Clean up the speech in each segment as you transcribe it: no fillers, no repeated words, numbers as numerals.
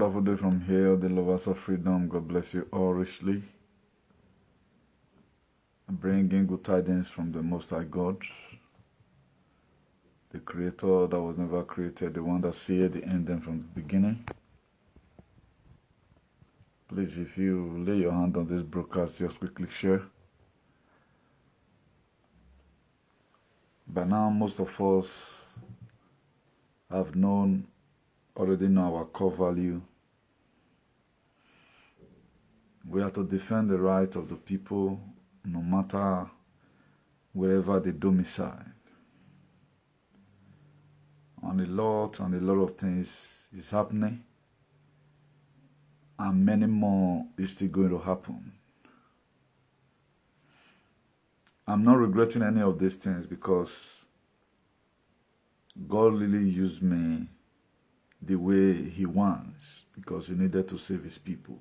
wonderful day from here, the lovers of freedom. God bless you all richly. Bringing good tidings from the Most High God, the Creator that was never created, the one that seeth the end from the beginning. Please, if you lay your hand on this broadcast, just quickly share. By now, most of us have already know our core value. We are to defend the right of the people, no matter wherever they domicile. And a lot of things is happening, and many more is still going to happen. I'm not regretting any of these things because God really used me the way He wants, because He needed to save His people.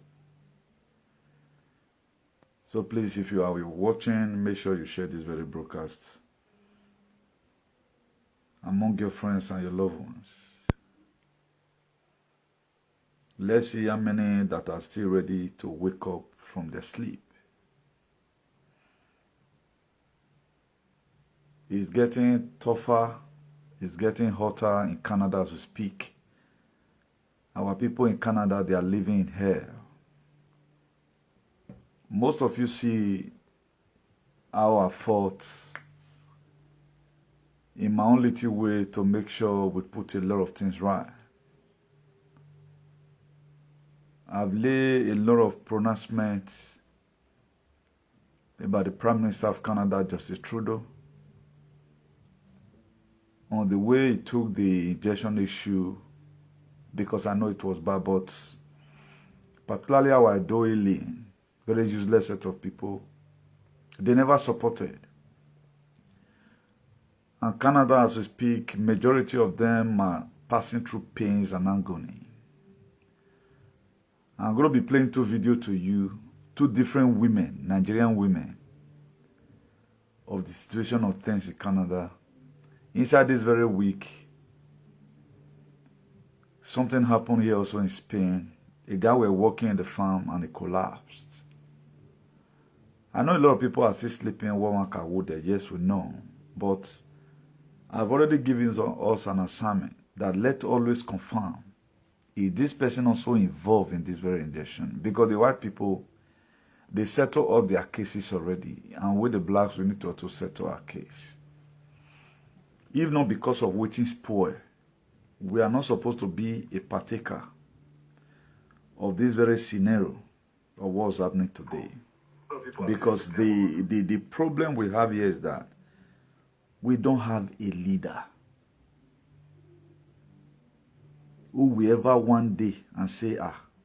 So please, if you are watching, make sure you share this very broadcast among your friends and your loved ones. Let's see how many that are still ready to wake up from their sleep. It's getting tougher, it's getting hotter in Canada as we speak. Our people in Canada, they are living in hell. Most of you see our fought in my own little way to make sure we put a lot of things right. I've laid a lot of pronouncements about the Prime Minister of Canada, Justice Trudeau, on the way he took the injection issue, because I know it was bad, but particularly our Doyle, very useless set of people, they never supported. And Canada, as we speak, majority of them are passing through pains and agony. I'm going to be playing two videos to you, two different women, Nigerian women, of the situation of things in Canada. Inside this very week, something happened here also in Spain. A guy was working in the farm and it collapsed. I know a lot of people are still sleeping one wood. Yes, we know. But I've already given us an assignment that let's always confirm, is this person also involved in this very injection? Because the white people, they settle up their cases already. And with the blacks, we need to also settle our case. If not because of waiting spoil, we are not supposed to be a partaker of this very scenario of what's happening today. Because the problem we have here is that we don't have a leader who will ever one day and say,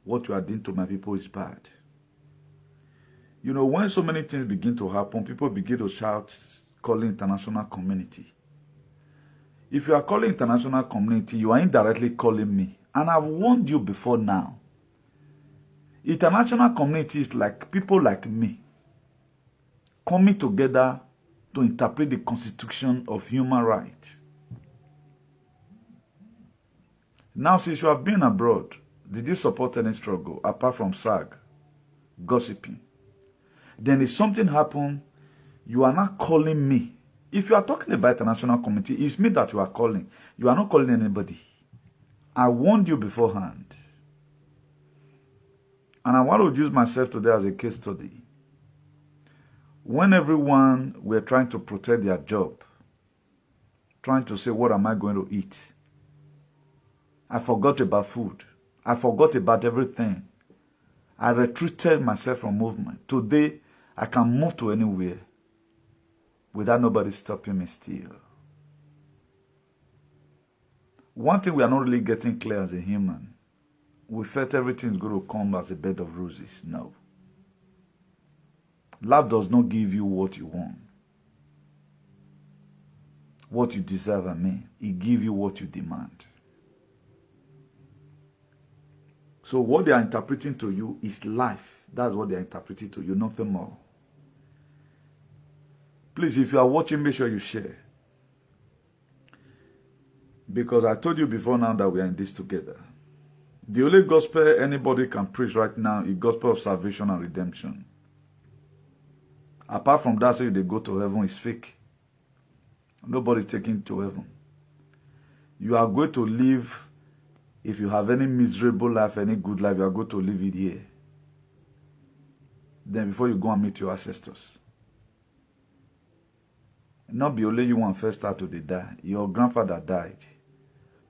what you are doing to my people is bad. You know, when so many things begin to happen, people begin to shout, calling international community. If you are calling international community, you are indirectly calling me. And I've warned you before now. International community is like people like me coming together to interpret the Constitution of human rights. Now, since you have been abroad, did you support any struggle apart from SAG, gossiping? Then if something happened, you are not calling me. If you are talking about international community, it's me that you are calling. You are not calling anybody. I warned you beforehand. And I want to use myself today as a case study. When everyone were trying to protect their job, trying to say, what am I going to eat? I forgot about food. I forgot about everything. I retreated myself from movement. Today, I can move to anywhere without nobody stopping me still. One thing we are not really getting clear as a human, we felt everything is going to come as a bed of roses. No. Life does not give you what you want, what you deserve, it gives you what you demand. So what they are interpreting to you is life. That's what they are interpreting to you, nothing more. Please, if you are watching, make sure you share. Because I told you before now that we are in this together. The only gospel anybody can preach right now is gospel of salvation and redemption. Apart from that, say they go to heaven is fake. Nobody's taking to heaven. You are going to live, if you have any miserable life, any good life, you are going to live it here. Then before you go and meet your ancestors. Not be only you one first start to die. Your grandfather died.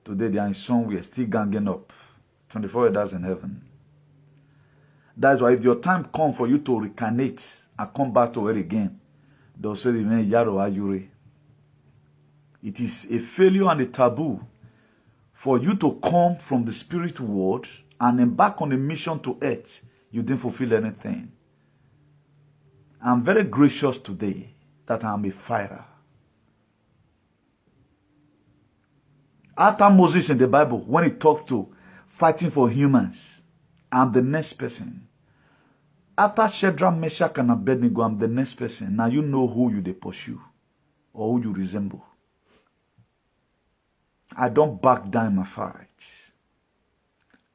Today they are in somewhere still ganging up. 24 elders in heaven. That's why if your time comes for you to reincarnate and come back to it again, they'll say, Yaro Ayure. It is a failure and a taboo for you to come from the spirit world and embark on a mission to earth. You didn't fulfill anything. I'm very gracious today that I'm a fighter. After Moses in the Bible, when he talked to fighting for humans, I'm the next person. After Shadrach, Meshach, and Abednego, I'm the next person. Now you know who you pursue or who you resemble. I don't back down my fight.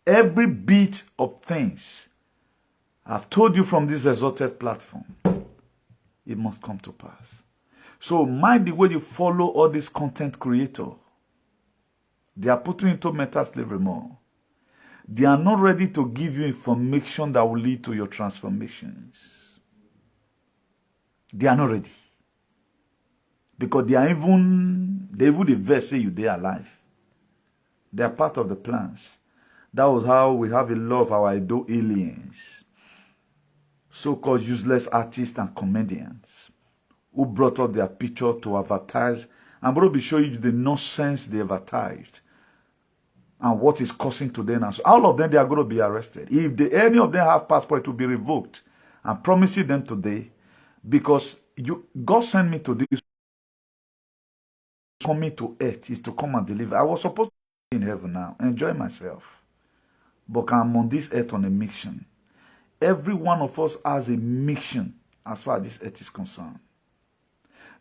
Every bit of things I've told you from this exalted platform, it must come to pass. So mind the way you follow all these content creators. They are putting you into mental slavery more. They are not ready to give you information that will lead to your transformations. They are not ready. Because they even the verse say you they are alive. They are part of the plans. That was how we have a lot of our Edo aliens. So-called useless artists and comedians who brought up their picture to advertise. I'm going to be showing you the nonsense they advertised and what is causing to them. And so all of them, they are going to be arrested. If any of them have passport, it will be revoked. I'm promising them today because God sent me to this. Coming to earth is to come and deliver. I was supposed to be in heaven now, enjoy myself. But I'm on this earth on a mission. Every one of us has a mission as far as this earth is concerned.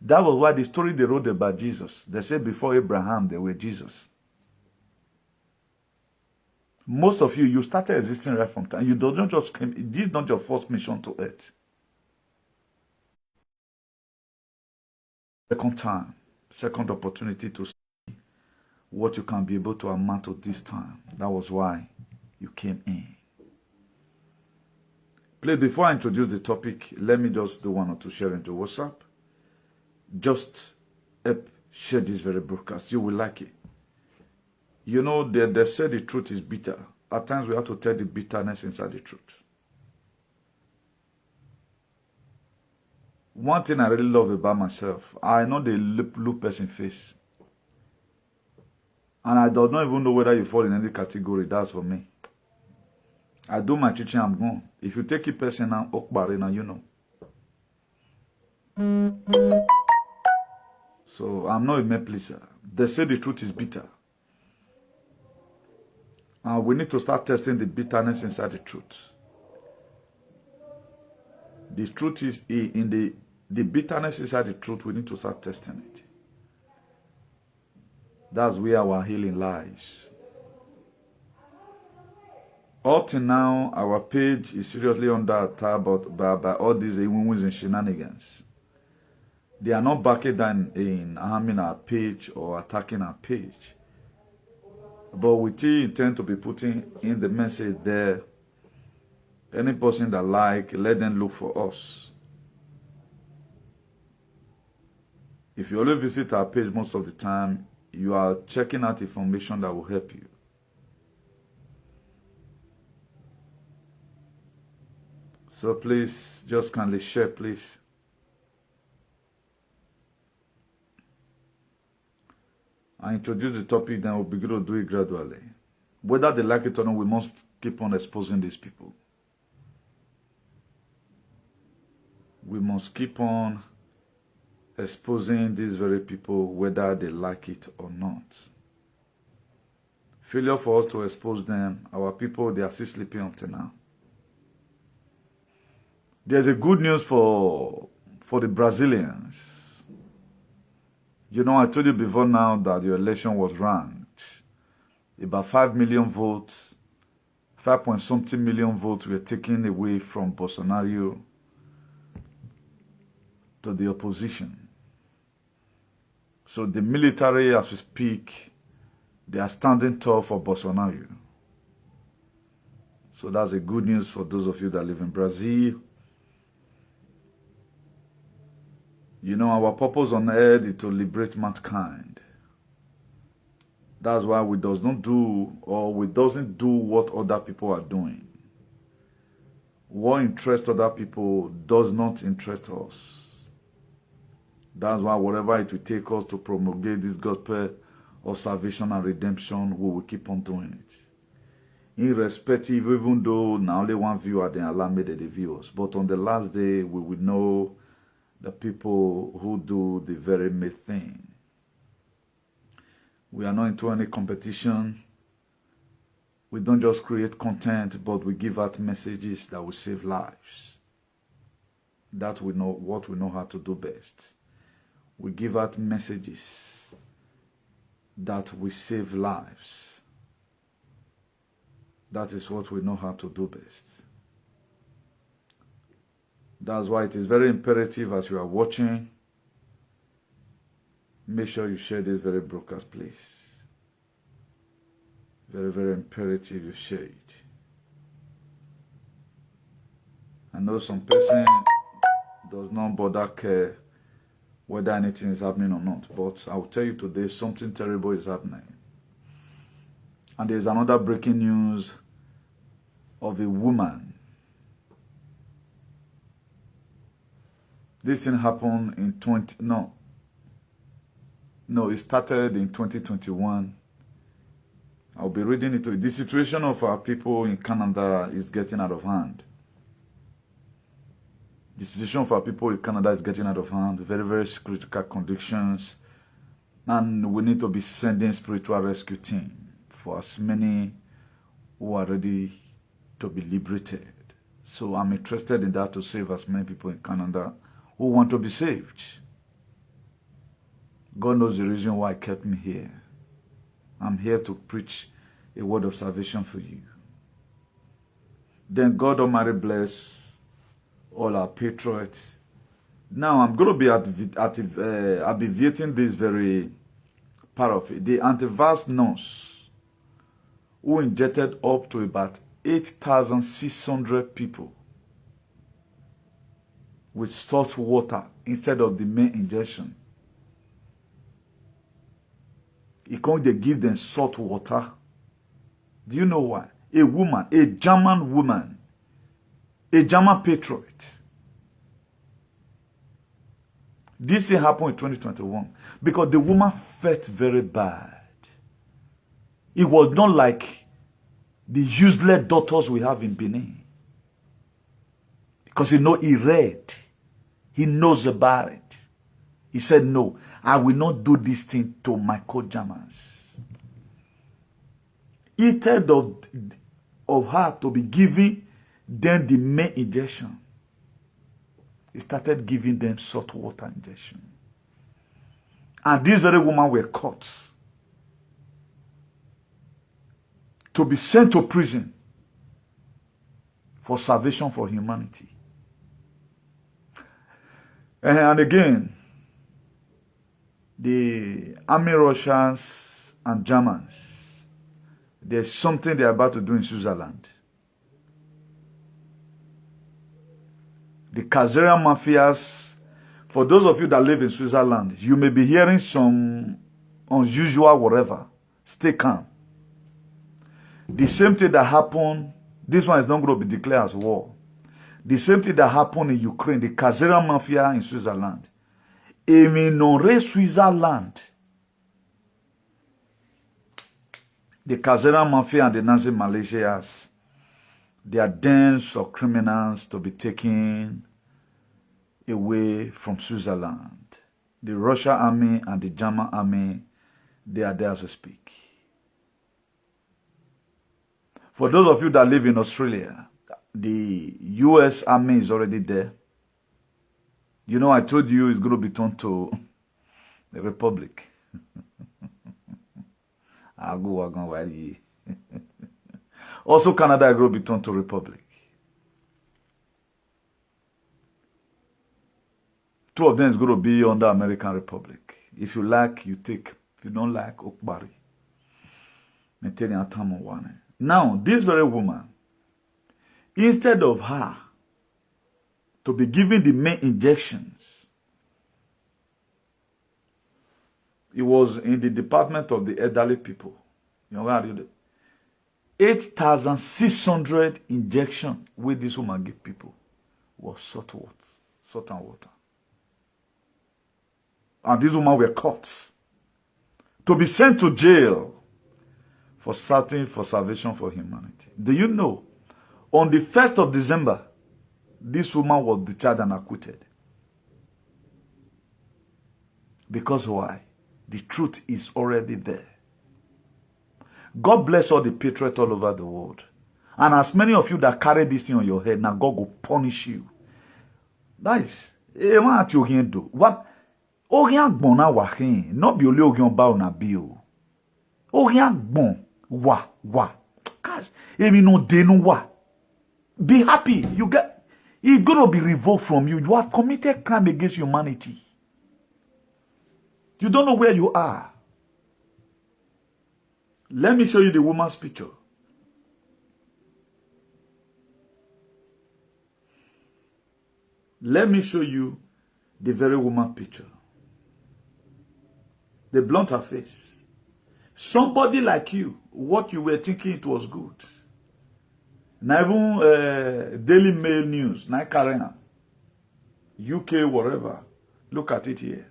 That was why the story they wrote about Jesus, they said before Abraham, they were Jesus. Most of you started existing right from time. You don't just come, this is not your first mission to earth. Second time, second opportunity to see what you can be able to amount to this time. That was why you came in. Please, before I introduce the topic, let me just do one or two sharing into WhatsApp. Just help share this very broadcast. You will like it. You know, they say the truth is bitter. At times we have to tell the bitterness inside the truth. One thing I really love about myself, I know the look person face. And I don't even know whether you fall in any category. That's for me. I do my teaching, I'm gone. If you take a person now, Okbare, now you know. So I'm not a man pleaser. They say the truth is bitter. And we need to start testing the bitterness inside the truth. The truth is in the bitterness inside the truth, we need to start testing it. That's where our healing lies. Up to now, our page is seriously under attack by all these wins and shenanigans. They are not backing down in harming our page or attacking our page. But we still intend to be putting in the message there. Any person that let them look for us. If you only visit our page most of the time, you are checking out information that will help you. So please, just kindly share, please. I introduce the topic, then we'll begin to do it gradually. Whether they like it or not, we must keep on exposing these people. We must keep on exposing these very people, whether they like it or not. Failure for us to expose them, our people, they are still sleeping up to now. There's a good news for the Brazilians. You know, I told you before now that your election was ranked. About 5 million votes 5 point something million votes were taken away from Bolsonaro to the opposition. So the military, as we speak, they are standing tall for Bolsonaro. So that's a good news for those of you that live in Brazil. You know, our purpose on earth is to liberate mankind. That's why we doesn't do what other people are doing. What interests other people does not interest us. That's why whatever it will take us to promulgate this gospel of salvation and redemption, we will keep on doing it. Irrespective, even though now only one viewer then allow me the views. But on the last day, we will know the people who do the very main thing. We are not into any competition. We don't just create content, but we give out messages that will save lives. That we know what we know how to do best. We give out messages that will save lives. That is what we know how to do best. That's why it is very imperative as you are watching, make sure you share this very broadcast, please. Very, very imperative you share it. I know some person does not bother care whether anything is happening or not, but I will tell you today something terrible is happening. And there's another breaking news of a woman. This thing happened in it started in 2021. I'll be reading it. The situation of our people in Canada is getting out of hand. The situation of our people in Canada is getting out of hand. Very, very critical conditions. And we need to be sending spiritual rescue team for as many who are ready to be liberated. So I'm interested in that to save as many people in Canada who want to be saved. God knows the reason why He kept me here. I'm here to preach a word of salvation for you. Then God Almighty bless all our patriots. Now I'm going to be abbreviating this very part of it. The antivirus nurse who injected up to about 8,600 people with salt water instead of the main injection. He can't they give them salt water. Do you know why? A woman, a German woman, a German patriot. This thing happened in 2021 because the woman felt very bad. It was not like the useless doctors we have in Benin. Because he read. He knows about it. He said, no, I will not do this thing to my co-Germans. Instead of her to be giving them the main injection, he started giving them salt water injection. And these very women were caught to be sent to prison for salvation for humanity. And again, the army Russians and Germans, there's something they're about to do in Switzerland. The Khazarian mafias, for those of you that live in Switzerland, you may be hearing some unusual whatever. Stay calm. The same thing that happened, this one is not going to be declared as war. The same thing that happened in Ukraine, the Khazarian mafia in Switzerland. Éminore Switzerland. The Khazarian mafia and the Nazi Malaysians, they are dens of criminals to be taken away from Switzerland. The Russian army and the German army, they are there as we speak. For those of you that live in Australia, the US army is already there. You know, I told you it's going to be turned to the Republic. Also, Canada will be turned to republic. Two of them is going to be under American Republic. If you like, you take. If you don't like, Okbari. Now, this very woman, instead of her to be given the main injections, it was in the department of the elderly people. You know what I did? 8,600 injections with this woman give people was salt and water. And these women were caught to be sent to jail for searching for salvation for humanity. Do you know, on the 1st of December, this woman was discharged and acquitted. Because why? The truth is already there. God bless all the patriots all over the world. And as many of you that carry this thing on your head, now God will punish you. That is, what? Orian gbona wa hin, not be only Orian ba na bio. Orian gbon wa. Gosh, emi no de no wa. Be happy. You get, it's gonna be revoked from you. You have committed crime against humanity. You don't know where you are. Let me show you the woman's picture. Let me show you the very woman picture. They blunt her face. Somebody like you, what you were thinking it was good. Now even Daily Mail News, Karena, UK, whatever. Look at it here.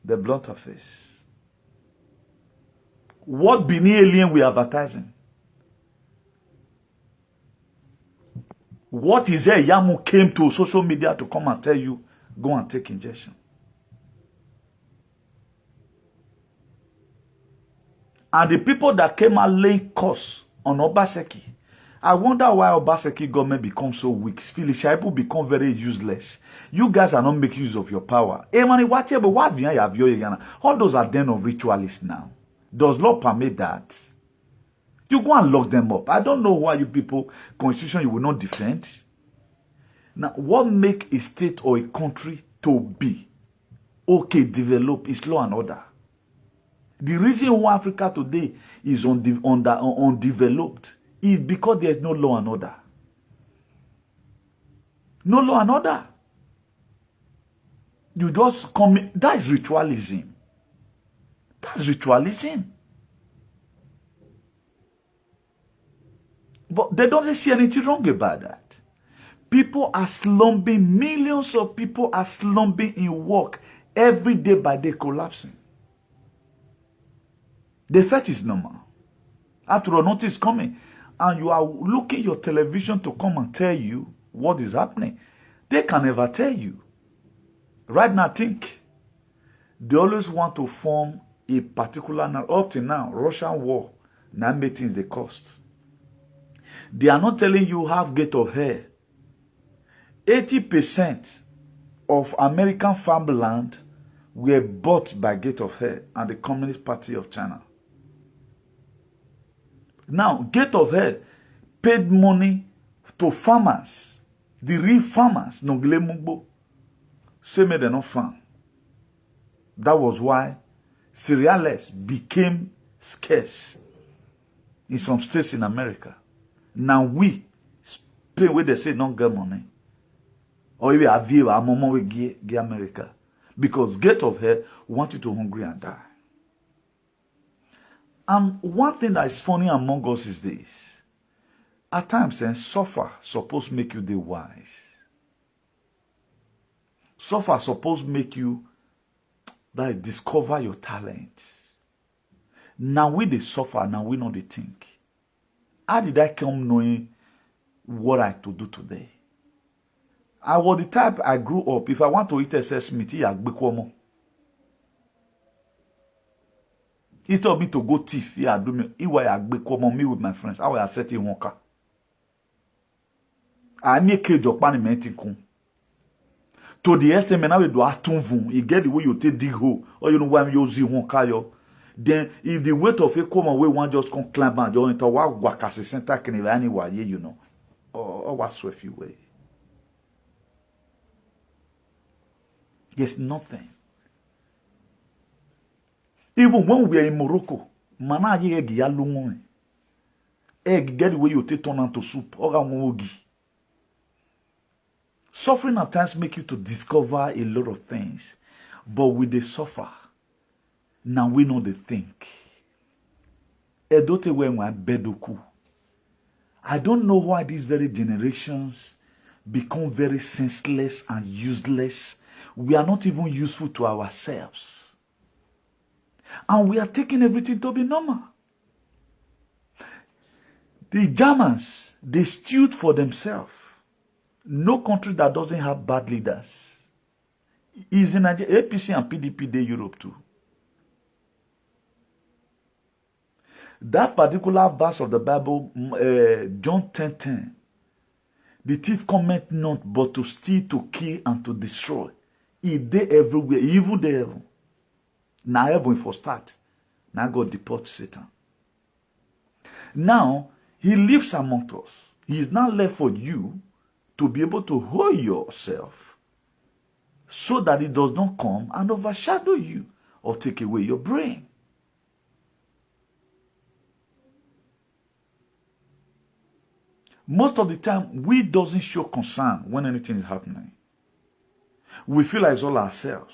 They blunt her face. What Bini alien we advertising? What is there? Yamu came to social media to come and tell you, go and take injection. And the people that came and laid curse on Obaseki, I wonder why Obaseki government becomes so weak. Felicia people become very useless. You guys are not making use of your power. All those are den of ritualists now. Does law permit that? You go and lock them up. I don't know why you people, constitution you will not defend. Now, what make a state or a country to be okay, develop is law and order. The reason why Africa today is undeveloped is because there is no law and order. No law and order. You just come in. That is ritualism. That's ritualism. But they don't see anything wrong about that. People are slumping. Millions of people are slumping in work every day by day, collapsing. The effect is normal. After all, notice coming. And you are looking your television to come and tell you what is happening. They can never tell you. Right now, think. They always want to form a particular, up to now, Russian war, now make things the cost. They are not telling you half gate of hair. 80% of American farmland were bought by Gate of Hair and the Communist Party of China. Now, Gate of Hair paid money to farmers, the real farmers, Nongle Mugbo, say me they not farm. That was why cereals became scarce in some states in America. Now we pay where they say don't get money. Or we have view our mama we give America. Because Gate of Hair want you to hungry and die. And one thing that is funny among us is this. At times, suffer supposed to make you the wise. Suffer supposed to make you like discover your talent. Now we they suffer, now we know they think. How did I come knowing what I to do today? I was the type I grew up. If I want to eat SS meat, he told me to go thief. He do me. He was me with my friends. I was setting one car. I make a job on the to the extent I will do a tunvun. You get the way you take dig hole, or you know why I'm using one car. Then if the weight of a common way one just come climb and join into what wakasi center can anyway, you know. Or what swift you way. There's nothing. Even when we are in Morocco, mana ye egg yalumon. Egg get the way you take turn into soup. Suffering at times make you to discover a lot of things. But with the suffer, now we know the think. I don't know why these very generations become very senseless and useless. We are not even useful to ourselves. And we are taking everything to be normal. The Germans, they stood for themselves. No country that doesn't have bad leaders. Is in Nigeria, APC and PDP, they Europe too. That particular verse of the Bible, John 10:10, the thief cometh not but to steal, to kill, and to destroy. He they everywhere, evil they ever. Now heaven for start. Now God deport Satan. Now he lives among us. He is now left for you to be able to hold yourself so that it does not come and overshadow you or take away your brain. Most of the time, we doesn't show concern when anything is happening. We feel like it's all ourselves.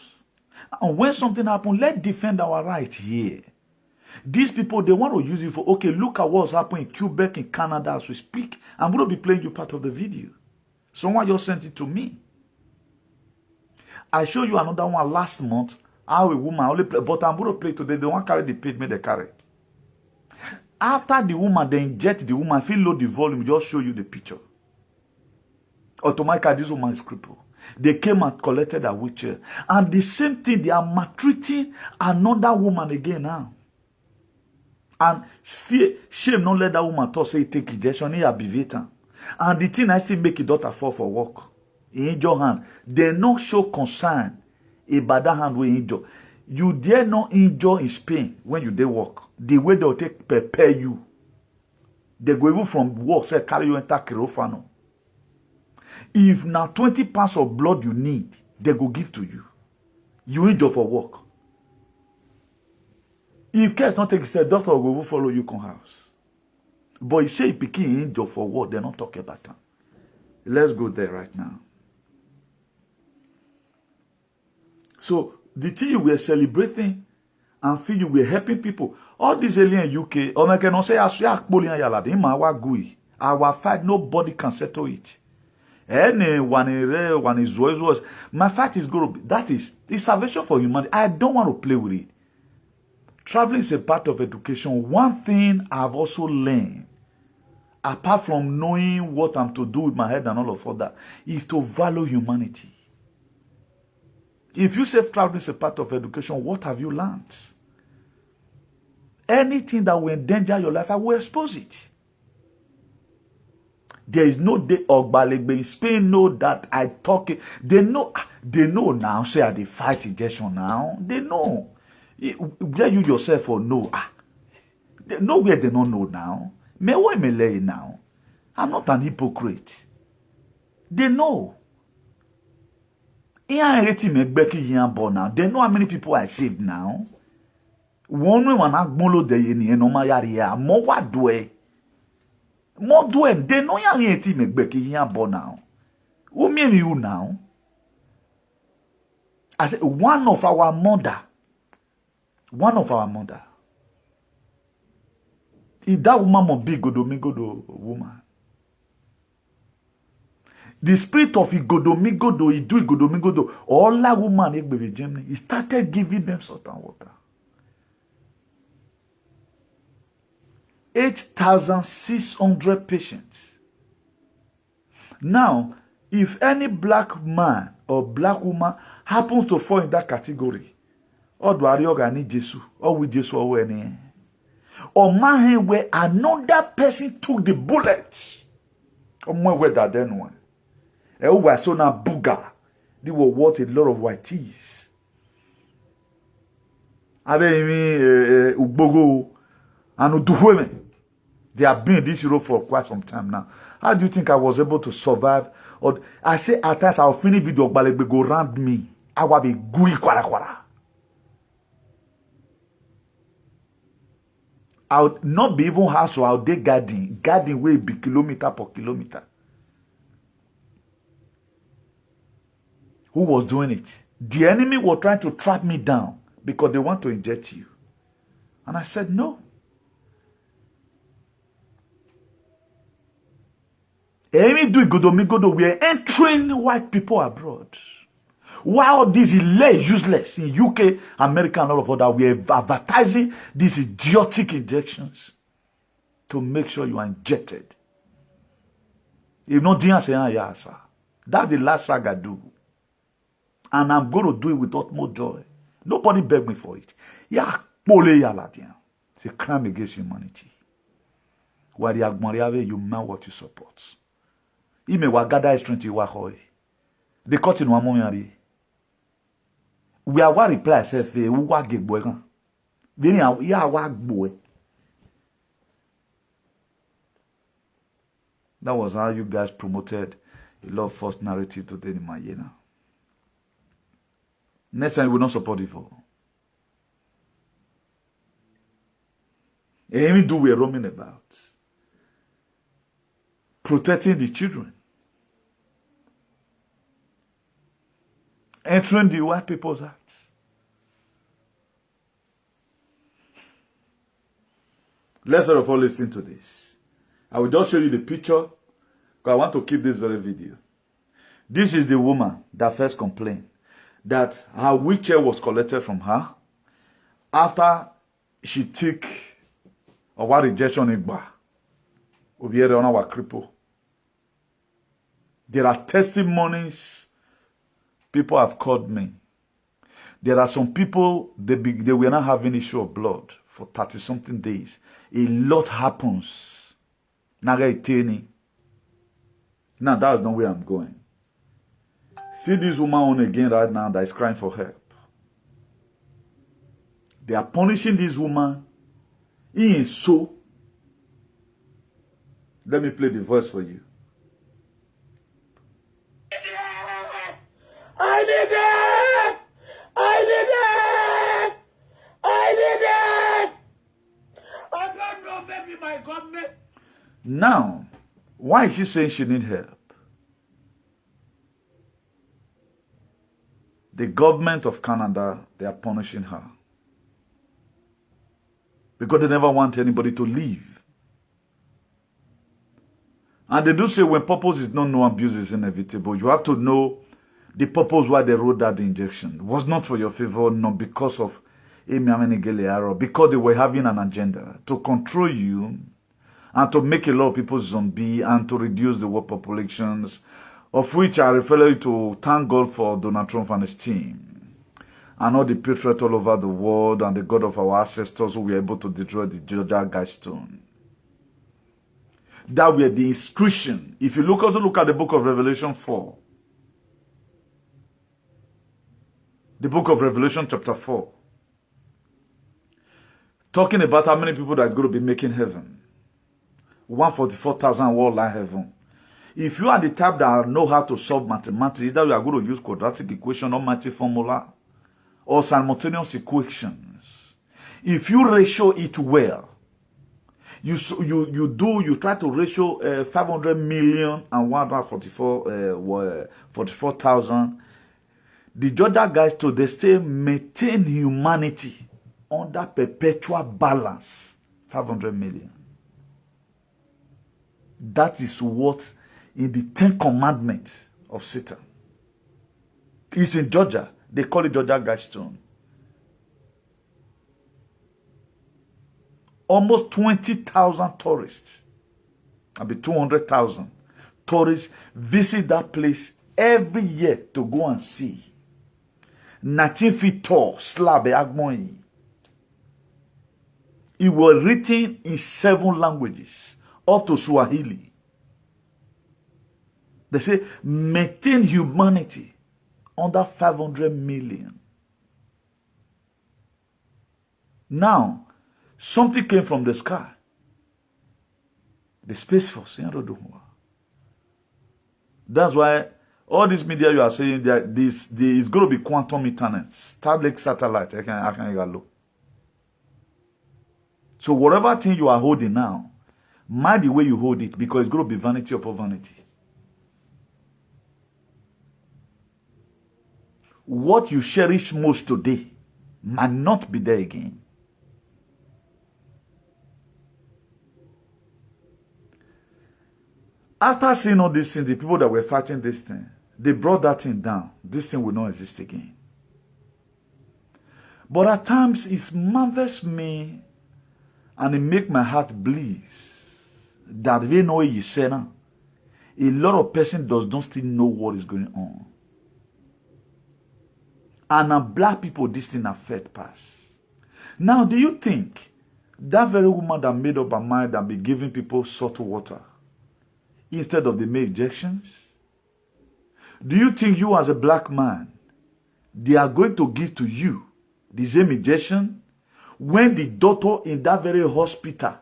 And when something happens, let's defend our right here. These people, they want to use it for, okay, look at what's happening in Quebec, in Canada as we speak. I'm going to be playing you part of the video. Someone just sent it to me. I showed you another one last month. How a woman only play, but I'm going to play today. They want to carry the page, may they carry. After the woman, they inject the woman. If you load the volume, just show you the picture. Automatically, this woman is crippled. They came and collected her wheelchair. And the same thing, they are maltreating another woman again now. And fear, shame not let that woman talk, say take injection, he abbivate. And the thing I still make his daughter fall for work. He injure hand. They not show concern about that hand we injure. You dare not injure in Spain when you dey work. The way they'll take prepare you. They go even from work, say carry you enter Kirofano. If now 20 pounds of blood you need, they go give to you. You injure for work. If case not take, say doctor will go follow you come house. But you say picking injure for what? They're not talking about that. Let's go there right now. So the thing you were celebrating and feel you were helping people. All these alien UK, or I cannot say our fight, nobody can settle it. Anyone is was. My fight is going to be, that is the salvation for humanity. I don't want to play with it. Traveling is a part of education. One thing I've also learned, apart from knowing what I'm to do with my head and all of that, is to value humanity. If you say traveling is a part of education, what have you learned? Anything that will endanger your life, I will expose it. There is no day Ogbalegbe in Spain know that I talk it. They know now, say I dey fight injection now. They know. Where you yourself or know. Nowhere they don't know now. Me why me lay now? I'm not an hypocrite. They know. They know how many people I saved now. One way when I bolo de yeni no ma yari mo wa doe. Mo doe they know ya yeti me gbeki yan bo now. Who mean you now? I said one of our mother. If that woman must be Godomigodo woman. The spirit of Igodomigodo, he do Igodomigodo, all that woman Germany, he started giving them salt and water. 8,600 patients. Now, if any black man or black woman happens to fall in that category, or do I need Jesus, or with Jesus or any, or man where another person took the bullet, or more where that then one. And who was so now booger, they were worth a lot of white teeth. Ugbogo and Uduhweme. They have been in this Europe for quite some time now. How do you think I was able to survive? Or I say at times I'll finish video Balebe go around me. I will be gui kwara. I would not be even house or I'll dey garden. Garden will be kilometer per kilometer. Who was doing it? The enemy was trying to trap me down because they want to inject you. And I said no. We are entering white people abroad. Why all these useless in UK, America, and all of that? We are advertising these idiotic injections to make sure you are injected. If not, that's the last saga I do. And I'm going to do it with utmost joy. Nobody begged me for it. It's a crime against humanity. Where you man what you support. Ime wagada strength you wahoy. The cut in one moment. We are what reply self who wag boy. Then ya wag boy. That was how you guys promoted a lot of false narrative today in my year. Next time we will not support it for. And even do we are roaming about. Protecting the children. Entering the white people's hearts. Let's first of all listen to this. I will just show you the picture because I want to keep this very video. This is the woman that first complained that her wheelchair was collected from her after she took a what rejection in bar. There are testimonies. People have called me. There are some people, they were not having issue of blood for 30-something days. A lot happens. Now that's not where I'm going. See this woman on again right now that is crying for help. They are punishing this woman. In so. Let me play the voice for you. I did it! I did it! I did it! I don't know, maybe my government. Now, why is she saying she needs help? The government of Canada, they are punishing her. Because they never want anybody to leave. And they do say when purpose is not known, abuse is inevitable. You have to know the purpose why they wrote that injection. It was not for your favor, not because of because they were having an agenda to control you and to make a lot of people zombie and to reduce the world populations, of which I refer to thank God for Donald Trump and his team and all the patriots all over the world and the God of our ancestors who were able to destroy the Georgia Guidestone. That were the inscription. If you also look at the book of Revelation 4, the book of Revelation chapter 4, talking about how many people that are going to be making heaven. 144,000 worldwide heaven. If you are the type that know how to solve mathematics, either you are going to use quadratic equation or multi formula or simultaneous equations. If you ratio it well, you try to ratio 500 million and 144,000. The Georgia guys today stay maintain humanity under perpetual balance. 500 million. That is what in the 10 commandments of Satan. It's in Georgia. They call it Georgia Guidestone. Almost 20,000 tourists, maybe 200,000 tourists visit that place every year to go and see. 19 feet tall slab Agmoyi. It was written in 7 languages, up to Swahili. They say maintain humanity under 500 million. Now, something came from the sky. The Space Force. That's why all this media you are saying that this is going to be quantum internet, Starlink satellite. I can look. So whatever thing you are holding now, mind the way you hold it, because it's going to be vanity upon vanity. What you cherish most today might not be there again. After seeing all these things, the people that were fighting this thing, they brought that thing down. This thing will not exist again. But at times, it marvels me and it makes my heart bleed that we know you say now. A lot of person does not still know what is going on. And black people, this thing affect pass. Now, do you think that very woman that made up her mind and be giving people salt water instead of the make injections? Do you think you as a black man, they are going to give to you the same injection when the doctor in that very hospital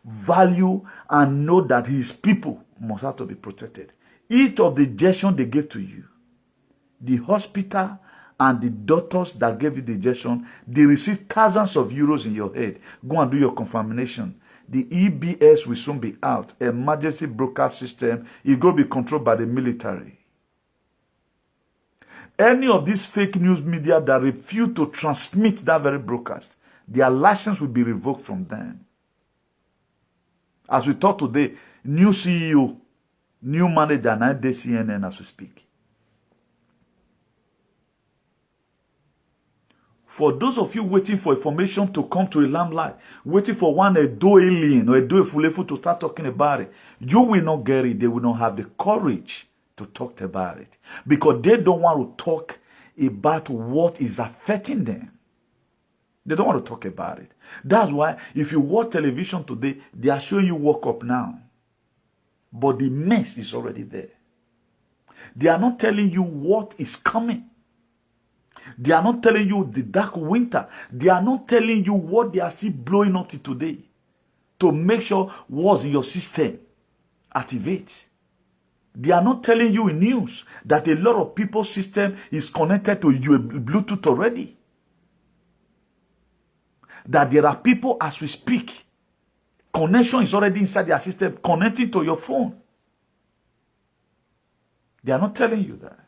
value and know that his people must have to be protected? Each of the injection they gave to you, the hospital and the doctors that gave you the injection, they receive thousands of euros in your head. Go and do your confirmation. The EBS will soon be out. Emergency broadcast system is going to be controlled by the military. Any of these fake news media that refuse to transmit that very broadcast, their license will be revoked from them. As we talk today, new CEO, new manager, and I did CNN as we speak. For those of you waiting for information to come to a limelight, waiting for one Edo alien or Edo Efulefu to start talking about it, you will not get it. They will not have the courage to talk about it. Because they don't want to talk about what is affecting them. They don't want to talk about it. That's why if you watch television today, they are showing you woke up now. But the mess is already there. They are not telling you what is coming. They are not telling you the dark winter. They are not telling you what they are still blowing up to today to make sure what's in your system activate. They are not telling you in news that a lot of people's system is connected to your Bluetooth already. That there are people as we speak, connection is already inside their system connecting to your phone. They are not telling you that.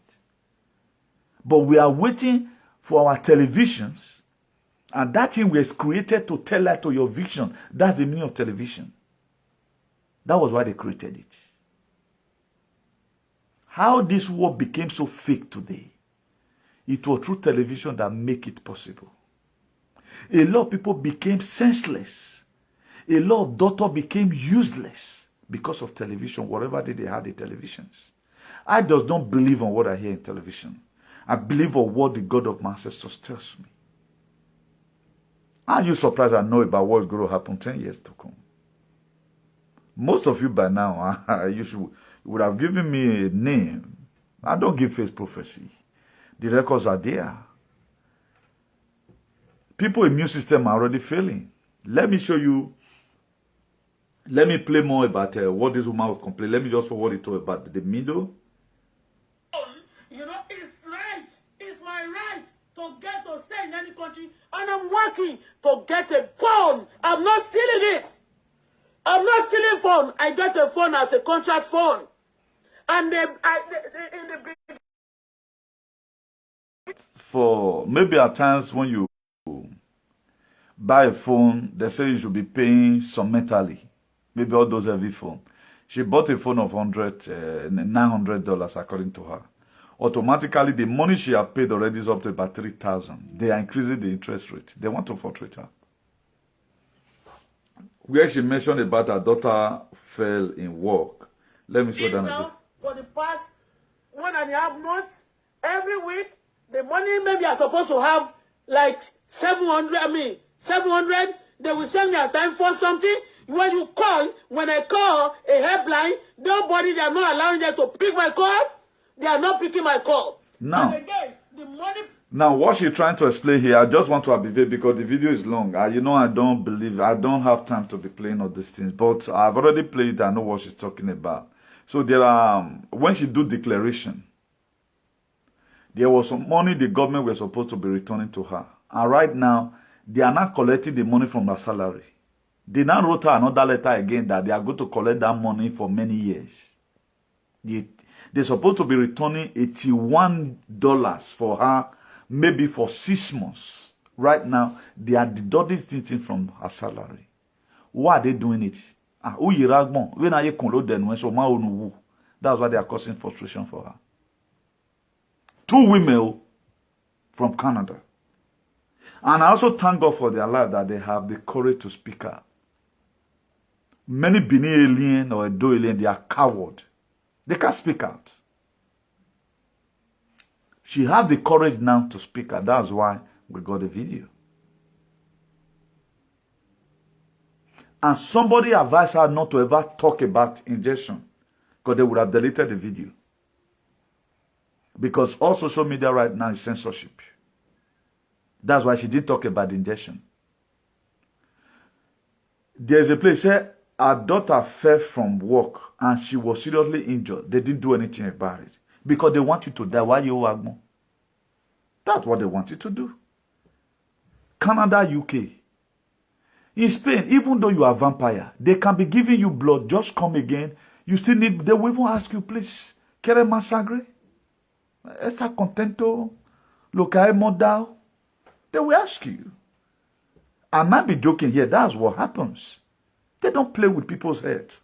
But we are waiting for our televisions, and that thing was created to tell light to your vision. That's the meaning of television. That was why they created it. How this world became so fake today, it was through television that make it possible. A lot of people became senseless. A lot of doctors became useless because of television, whatever they had in televisions. I just don't believe on what I hear in television. I believe on what the God of my ancestors tells me. Are you surprised I know about what's going to happen 10 years to come? Most of you by now, you would have given me a name. I don't give face prophecy. The records are there. People's immune system are already failing. Let me show you. Let me play more about what this woman was complaining. Let me just forward it to about the middle. You know, it's right. It's my right to get to stay in any country. And I'm working to get a phone. I'm not stealing it. I'm not stealing phone. I get a phone as a contract phone. And for maybe at times when you buy a phone, they say you should be paying summarily. Maybe all those heavy phones. She bought a phone of $900 according to her. Automatically, the money she had paid already is up to about $3,000. They are increasing the interest rate. They want to frustrate her. Where she mentioned about her daughter fell in work. Let me slow down a bit. For the past 1.5 months, every week, the money maybe I'm supposed to have like 700, they will send me a time for something. When you call, when I call a helpline, nobody, they are not allowing them to pick my call. They are not picking my call. Now, and again, the money Now, what she's trying to explain here, I just want to abbreviate because the video is long. I don't have time to be playing all these things, but I've already played. I know what she's talking about. So there are, when she do declaration, there was some money the government were supposed to be returning to her. And right now, they are not collecting the money from her salary. They now wrote her another letter again that they are going to collect that money for many years. They're supposed to be returning $81 for her, maybe for 6 months. Right now, they are deducting things from her salary. Why are they doing it? That's why they are causing frustration for her. 2 women from Canada. And I also thank God for their life that they have the courage to speak out. Many Benin alien or Edo alien, they are coward. They can't speak out. She has the courage now to speak out. That's why we got the video. And somebody advised her not to ever talk about injection because they would have deleted the video. Because all social media right now is censorship. That's why she didn't talk about the injection. There's a place where her daughter fell from work and she was seriously injured. They didn't do anything about it. Because they want you to die. Why you Agmo? That's what they want you to do. Canada, UK. In Spain, even though you are a vampire, they can be giving you blood. Just come again. You still need, they will even ask you, please, ¿Quieres más sangre? ¿Está contento? ¿Lo que hemos dado? They will ask you. I might be joking here. That's what happens. They don't play with people's heads.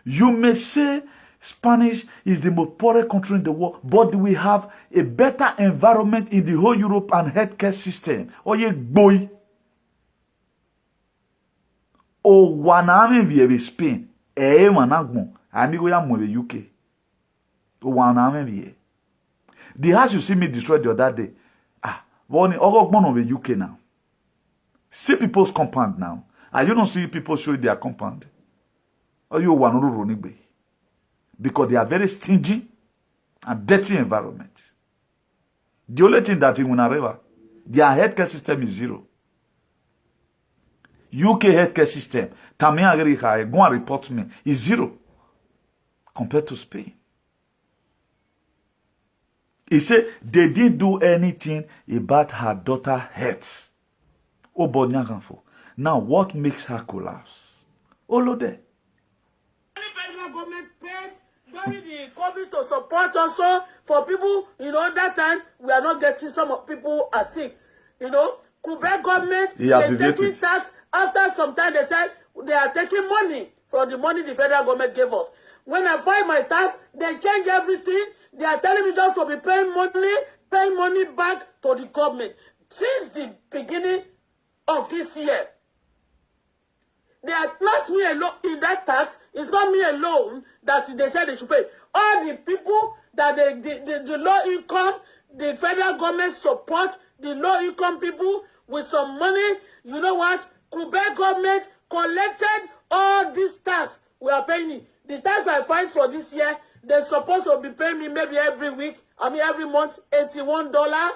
You may say Spanish is the most poor country in the world, but we have a better environment in the whole Europe and healthcare system. Oye, boy. O waname bi Spain. Managmo. Amigo ya mo UK. O waname bi. The house you see me destroy the other day. One of the UK now. See people's compound now. And you don't see people show their compound. Or you want to because they are very stingy and dirty environment. The only thing that in Winareva, their healthcare system is zero. UK healthcare system, Tamia Agriha, go and report me, is zero compared to Spain. He said they didn't do anything about her daughter's health. Oh, but now what makes her collapse? All there. The federal government paid during the COVID to support also for people, that time we are not getting, some of people are sick. Quebec government, they're taking tax. After some time, they said they are taking money from the money the federal government gave us. When I file my tax, they change everything. They are telling me just to be paying money back to the government. Since the beginning of this year, they are not me alone in that tax. It's not me alone that they said they should pay. All the people that the low income, the federal government support the low income people with some money. You know what? Quebec government collected all this tax we are paying. The tax I find for this year, they're supposed to be paying me maybe every month, $81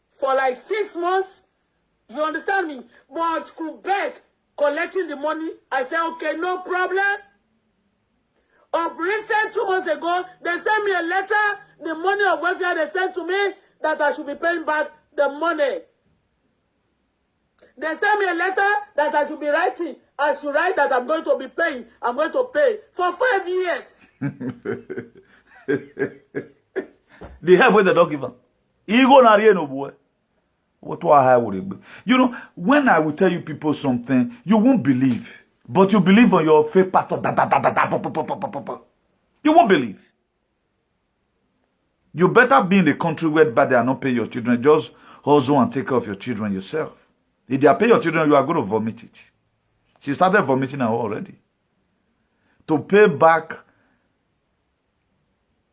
for like 6 months. You understand me? But Quebec collecting the money, I say, okay, no problem. Of recent 2 months ago, they sent me a letter, the money of welfare they sent to me, that I should be paying back the money. They sent me a letter that I should be writing. I should write that I'm going to be paying. I'm going to pay for 5 years. The help with the document. Ego na no boy. What do I would be? When I will tell you people something, you won't believe. But you believe on your faith part of you won't believe. You better be in a country where they are not paying your children. Just hustle and take care of your children yourself. If they are paying your children, you are going to vomit it. She started vomiting now already. To pay back,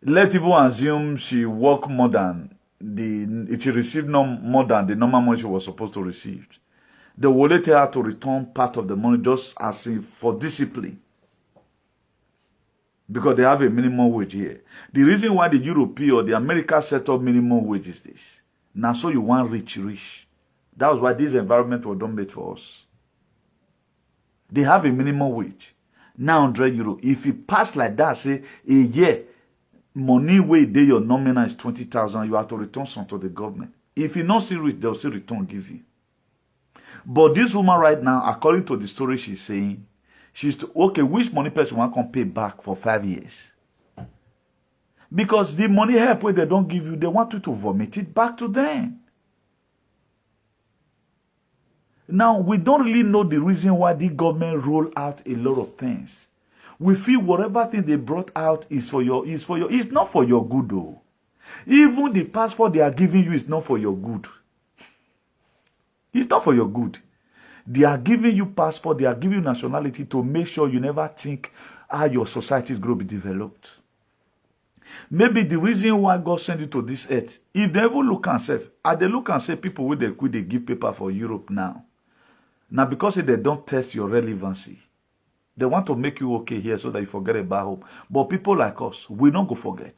let's even assume she worked more than she received no more than the normal money she was supposed to receive. They will later have to return part of the money just as if for discipline. Because they have a minimum wage here. The reason why the European or the America set up minimum wage is this. Now, so you want rich. That was why this environment was done made for us. They have a minimum wage. Now, €100. If you pass like that, say, a year, money way day your nominal is 20,000, you have to return some to the government. If you not see rich, they'll still return give you. But this woman right now, according to the story she's saying, she's okay, which money person want to pay back for 5 years? Because the money help where they don't give you, they want you to vomit it back to them. Now, we don't really know the reason why the government roll out a lot of things. We feel whatever thing they brought out is it's not for your good though. Even the passport they are giving you is not for your good. It's not for your good. They are giving you passport, they are giving you nationality to make sure you never think how your society is going to be developed. Maybe the reason why God sent you to this earth, if they ever look and say, they look and say people with they give paper for Europe now. Now because they don't test your relevancy, they want to make you okay here so that you forget about home. But people like us, we don't go forget.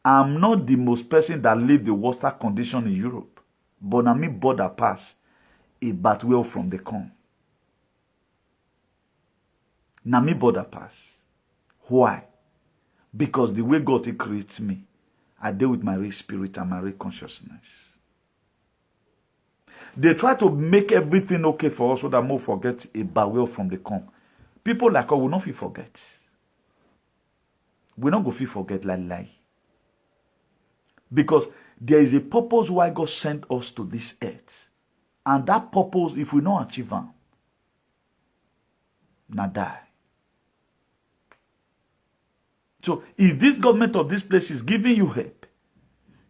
I'm not the most person that live the worst condition in Europe. But I mean border pass a bad well from the come. Now me border pass. Why? Because the way God creates me, I deal with my real spirit and my real consciousness. They try to make everything okay for us so that more forget a bad well from the come. People like us will not feel forget. We not go feel forget like lie. Because there is a purpose why God sent us to this earth. And that purpose, if we don't achieve it, now die. So, if this government of this place is giving you help,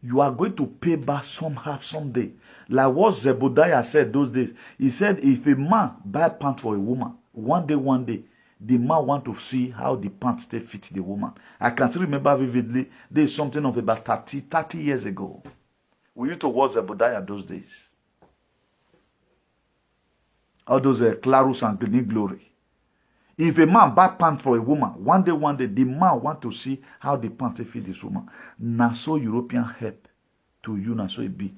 you are going to pay back somehow, someday. Like what Zebediah said those days. He said, if a man buy pants for a woman, one day, the man want to see how the pants they fit the woman. I can still remember vividly, there is something of about 30 years ago. We used to watch Zebediah those days. All those Clarus and Glean Glory. If a man buy pants for a woman, one day, the man want to see how the pants they fit this woman. Now so European help to you, now so it be.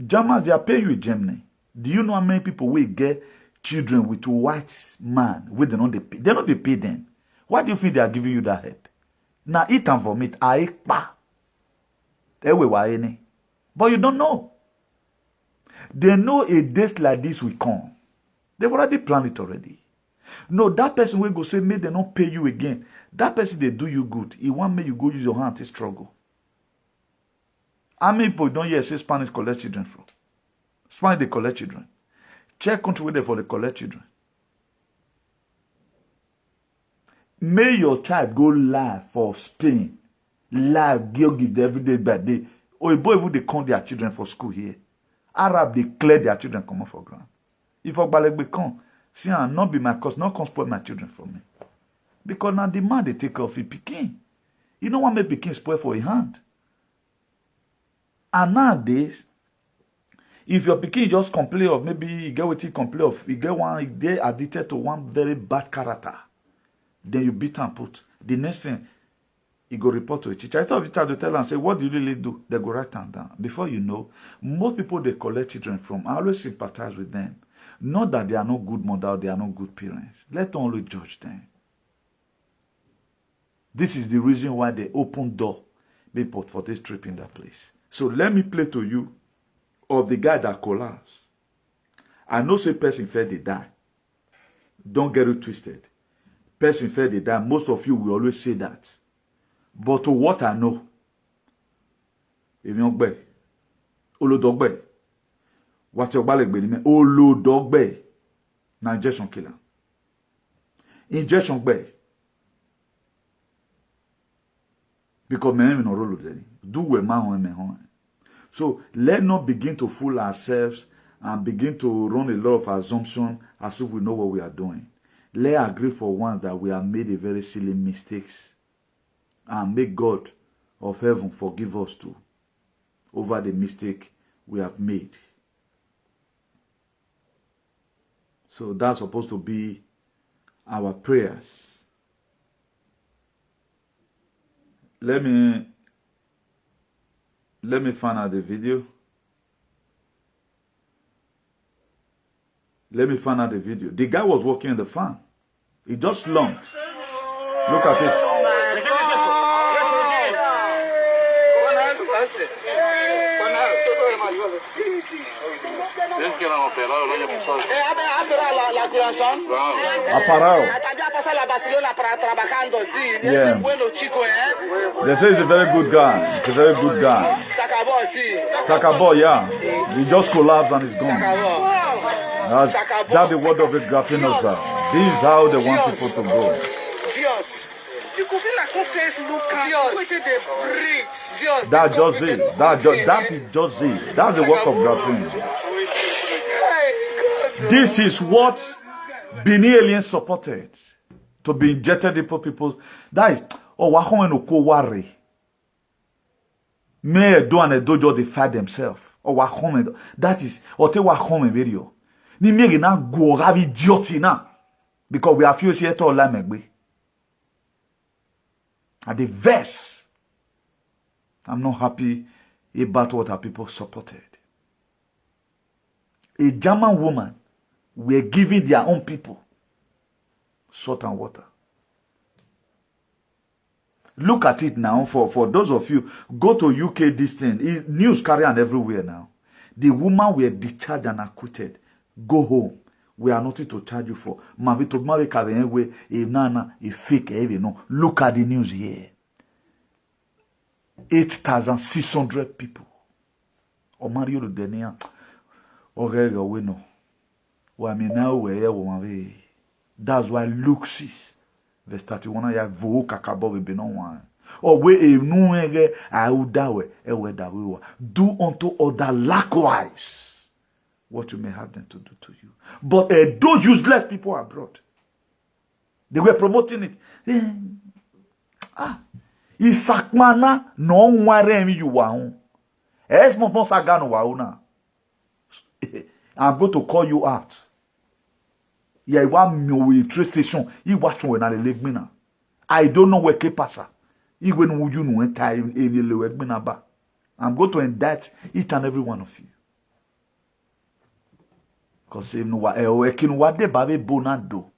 Germans, they are paying you in Germany. Do you know how many people will get children with a white man where they don't pay them? Why do you think they are giving you that help? Now eat and vomit. But you don't know. They know a date like this will come. They've already planned it already. No, that person will go say, may they not pay you again. That person, they do you good. He want me you go use your hand to struggle. How many people don't hear say Spanish collect children from? Spanish, they collect children. Check country where they for the collect children. May your child go live for Spain. Live, give them every day by day. Or a boy even they count their children for school here. Arab, they clear their children come off for ground. If Ogbalek come, see, I'll not be my cause, not come spoil my children for me. Because now the man they take off, he picking. You don't want me picking spoil for a hand. And nowadays, if your pikin just complain of maybe you get what he complain of, you get one, they addicted to one very bad character, then you beat and put. The next thing, you go report to a teacher. Instead of the teacher to tell and say, what do you really do? They go write them down. Before you know, most people they collect children from, I always sympathize with them. Not that they are not good mother, they are not good parents. Let them only judge them. This is the reason why they open door people for this trip in that place. So let me play to you of the guy that collapsed. I know say person fair they die. Don't get it twisted. Person fair they die. Most of you will always say that. But to what I know, Olodogbe, what your balek be me? Olodogbe, na injection killer. Injection be. Because me no roll of them. Do we man me home. So let's not begin to fool ourselves and begin to run a lot of assumptions as if we know what we are doing. Let's agree for once that we have made a very silly mistakes. And make God of heaven forgive us too over the mistake we have made. So that's supposed to be our prayers. Let me Let me find out the video. Let me find out the video. The guy was working in the farm. He just slumped. Look at it. Aparao. Yeah. They say he's a very good guy. He's a very good guy. Sakabo, yeah. He just collapsed and he's gone. That's the word of the Graffinos. This is how they want people to go. That just it. That is just it. That's the work of Graffin. This is what Bini aliens supported to be injected into people. That is, oh, wahome no ko worry. May do and dojo they fight themselves. Oh, wahome. That is, or te wahome video. Ni mege na go have idiot na. Because we are few here to la megbe. At the verse, I'm not happy about what our people supported. A German woman were giving their own people salt and water. Look at it now. For those of you, go to UK this thing. News carry on everywhere now. The woman were discharged and acquitted. Go home. We are nothing to charge you for. Look at the news here. 8,600 people. That's why Luke 6, verse 31, ya vo kakabo we benon one. Or we do unto other likewise what you may have them to do to you. But those useless people abroad, they were promoting it. Isakmana no waremi you wa. I'm going to call you out. Yeah, you want me train station. You watch when I leg me now. I don't know where ke pasa. Even you know when time I'm going to indict each and every one of you. Because if no wade babe bonado.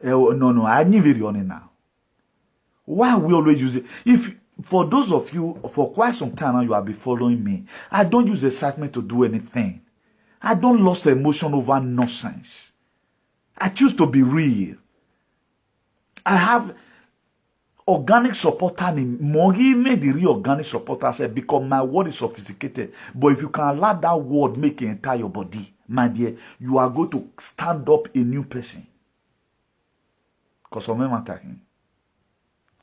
No, I need very on it now. Why we always use it? If for those of you for quite some time now you have been following me, I don't use excitement to do anything. I don't lose emotion over nonsense. I choose to be real. I have organic supporter in Mogi made the real organic supporter said because my word is sophisticated. But if you can allow that word make it entire your body, my dear, you are going to stand up a new person. Because I'm attacking.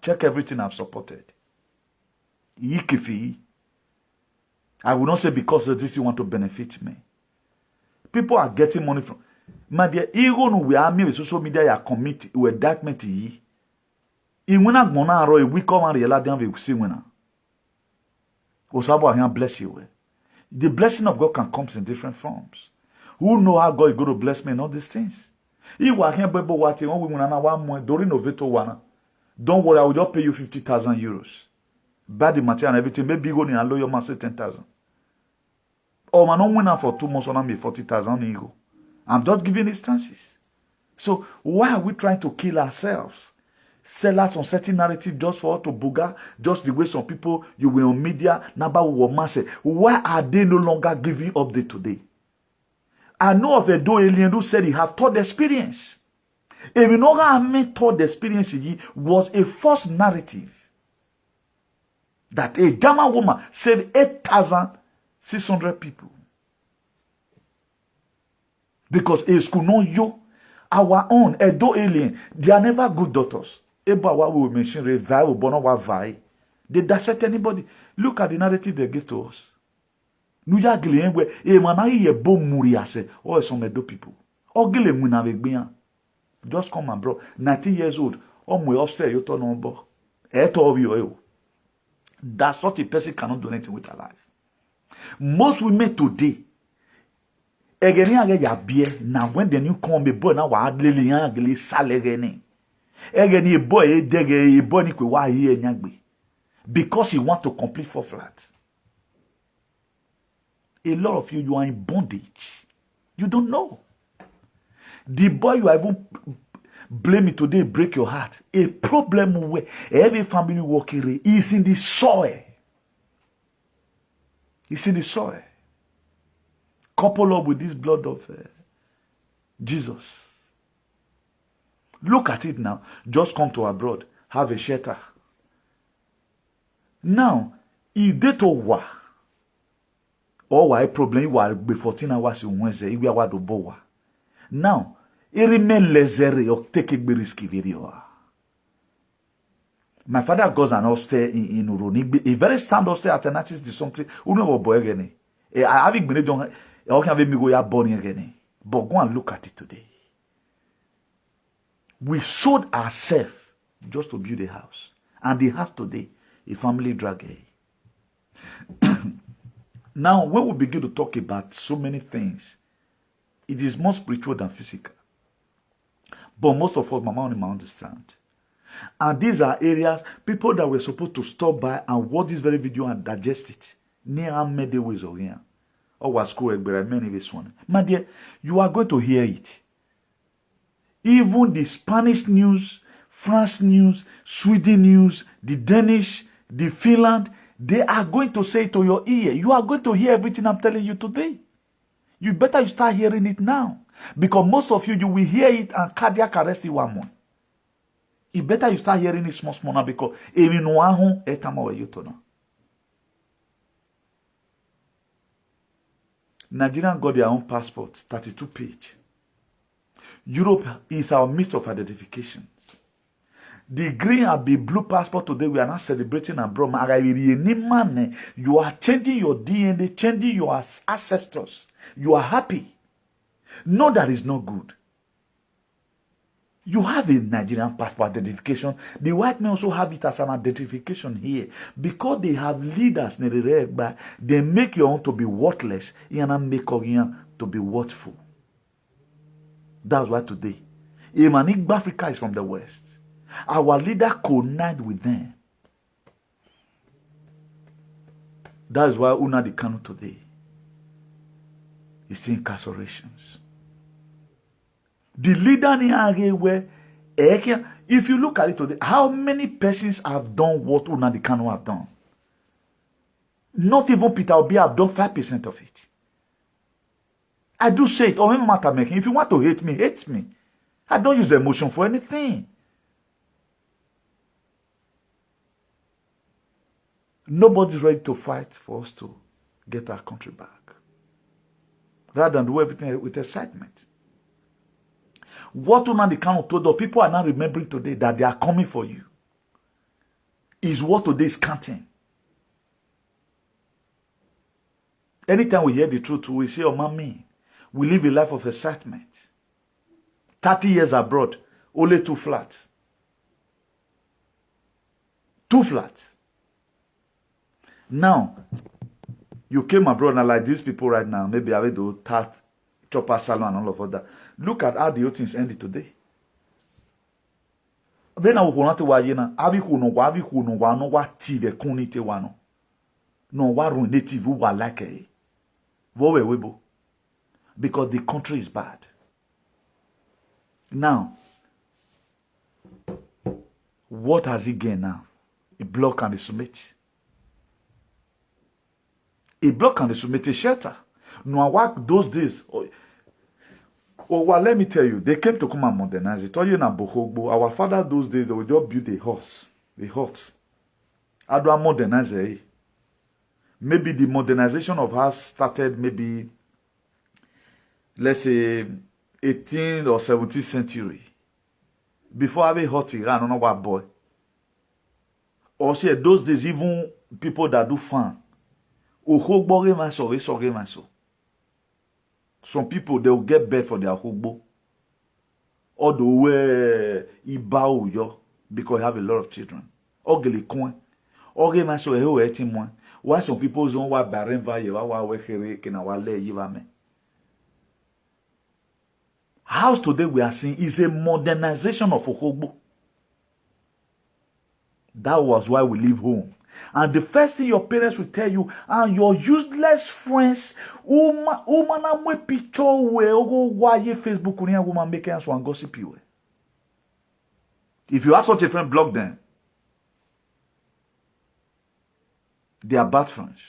Check everything I've supported. I will not say because of this you want to benefit me. People are getting money from. My dear, even we are me with social media, you commit with that meti. Even when we come and realize them, we see when. Osabo bless you. The blessing of God can come in different forms. Who know how God is going to bless me and all these things? If we are here, Bible watching, we during Noveto one. Don't worry, I will just pay you 50,000 euros. Buy the material and everything. Maybe go in and lawyer man say 10,000. Or man, don't win for 2 months on me 40,000 euro. I'm just giving instances. So why are we trying to kill ourselves? Sell us on certain narrative just for us to booger, just the way some people you will on media, why are they no longer giving update today? I know of a do alien who said he have thought experience. If you know how I thought the experience was a false narrative that a German woman saved 8,600 people. Because it's could not you, our own, a do alien, they are never good daughters. About what we will mention, they dissect anybody. Look at the narrative they give to us. New York, where a man ye bom muriase or some edo people. Or gile munavegbian. Just come and bro, 19 years old. We upset you to number. Of you. That such a person cannot do anything with her life. Most women today, now when the new come boy now salary. Boy, boy, because you want to complete 4 flat. A lot of you, you are in bondage. You don't know. The boy you are even blaming today break your heart. A problem where every family working is in the soil. It's in the soil. Couple up with this blood of Jesus. Look at it now. Just come to abroad. Have a shelter. Now, if they to war, or why problem you are be 14 hours in Wednesday, you are do boa. Now, it remain lesser or take a risky video. My father goes and upstairs in Uroni. A very stand upstairs alternatives to something. Who know boy again? I haven't been done. I can't be go born again. But go and look at it today. We sold ourselves just to build a house. And the house today, a family drag. Now, when we begin to talk about so many things, it is more spiritual than physical. But most of us, Mama only understand. And these are areas, people that were supposed to stop by and watch this very video and digest it. Near many ways of here. Or was school, but many ways one. My dear, you are going to hear it. Even the Spanish news, France news, Sweden news, the Danish, the Finland, they are going to say to your ear. You are going to hear everything I'm telling you today. You better start hearing it now. Because most of you will hear it and cardiac arrest you one more. You better you start hearing it small now because Nigerian got their own passport, 32 page. Europe is our midst of identifications. The green and the blue passport today, we are not celebrating abroad. You are changing your DNA, changing your ancestors. You are happy. No, that is not good. You have a Nigerian passport identification. The white men also have it as an identification here. Because they have leaders, they make your own to be worthless and make your to be worthful. That's why today, Emanik Africa is from the West. Our leader connived with them. That's why Una the Kanu today is seeing incarcerations. The leader in area where, if you look at it today, how many persons have done what Una the Kanu have done? Not even Peter Obi have done 5% of it. I do say it, or matter making. If you want to hate me, hate me. I don't use emotion for anything. Nobody's ready to fight for us to get our country back. Rather than do everything with excitement. What Unadi Kanu told us, people are not remembering today that they are coming for you. Is what today is counting. Anytime we hear the truth, we say, oh, mommy, we live a life of excitement. 30 years abroad, only 2 flats. 2 flats. Now, you came abroad and like these people right now, maybe I will do tat, chopper salon and all of that. Look at how the whole things ended today. Then I will not why you know, no what tea the community one. No what native who are like a webo. Because the country is bad. Now, what has he gained now? A block and a summit. A block and a summit a shelter. No, what those days. Oh, well, let me tell you, they came to come and modernize it. Told you na Bohogbo. Our father those days, they would just build a horse. A horse. How do I modernize it? Maybe the modernization of house started maybe, let's say, 18th or 17th century. Before having hot Iran, I don't know what boy. Or say those days, even people that do farm. Some people, they will get bed for their hogbo. Or the way ibao yo because they have a lot of children. Or gele coin. Or ge maso eho etimwa. Why some people don't want barren value? Why we can wale yivame. House today we are seeing is a modernization of Okogbo. That was why we leave home. And the first thing your parents will tell you, and your useless friends, woman we picture we go why Facebook woman make us one gossip you. If you have such a friend, block them. They are bad friends.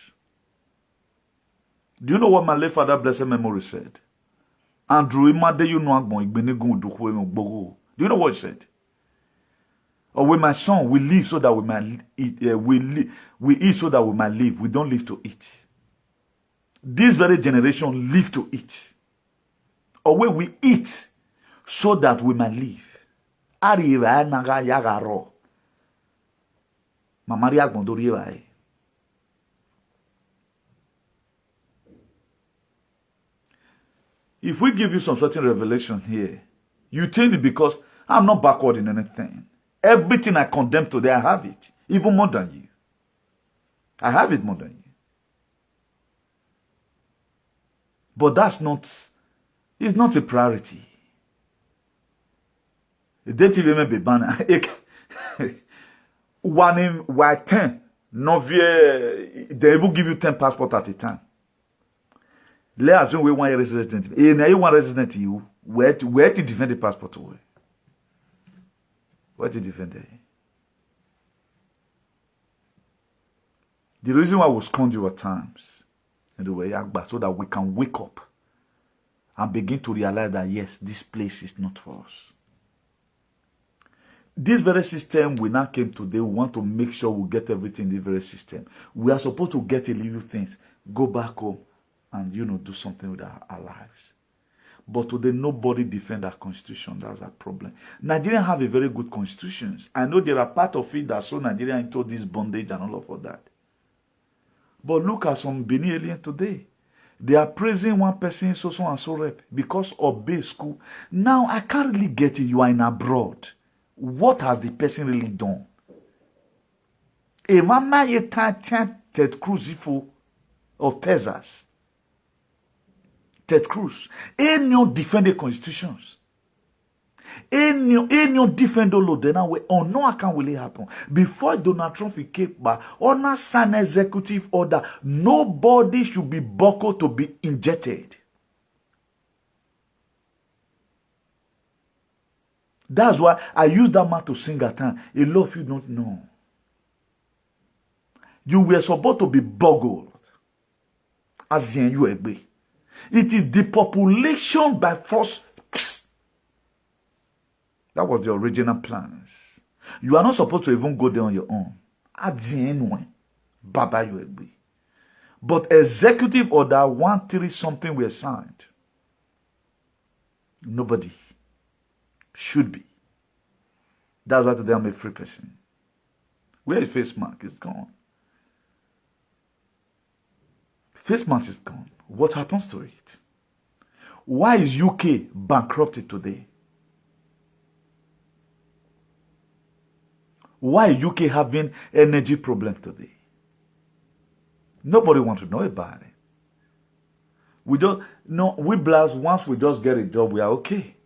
Do you know what my late father, blessed memory, said? Andrew, do you know what he said? Or with my son, we live so that we might eat. We eat so that we might live. We don't live to eat. This very generation live to eat. Or when we eat so that we might live. If we give you some certain revelation here, you think it because I'm not backward in anything. Everything I condemn today, I have it. Even more than you. I have it more than you. But that's not, it's not a priority. It didn't even be banner. One in why 10. They will give you 10 passports at a time. Let's assume we want a resident. And you want resident you where to defend the passport away. Where to defend it? The reason why we scourge you at times in the way so that we can wake up and begin to realize that yes, this place is not for us. This very system we now came today, we want to make sure we get everything in this very system. We are supposed to get a little things, go back home and do something with our lives. But today nobody defend our constitution. That's a problem. Nigerians have a very good constitution. I know there are part of it that saw Nigeria into this bondage and all of that. But look at some Benin alien today. They are praising one person so and so rep because of base school. Now I can't really get it. You are in abroad. What has the person really done? A mama yeta Ted Cruz of Texas. Ted Cruz. Any defend the constitutions. Any defend the law. Then on no account will it happen. Before Donald Trump came back, on a sign executive order, nobody should be buckled to be injected. That's why I use that man to sing at time. A lot of you don't know. You were supposed to be boggled. As in you agree. It is the population by force. That was the original plans. You are not supposed to even go there on your own. At the end, Baba you agree. But executive order 130 something were signed. Nobody should be. That's why today I'm a free person. Where is face mask? It's gone. Face mask is gone. What happens to it? Why is UK bankrupted today? Why is UK having energy problem today? Nobody wants to know about it. We don't know. We blast once we just get a job, we are okay.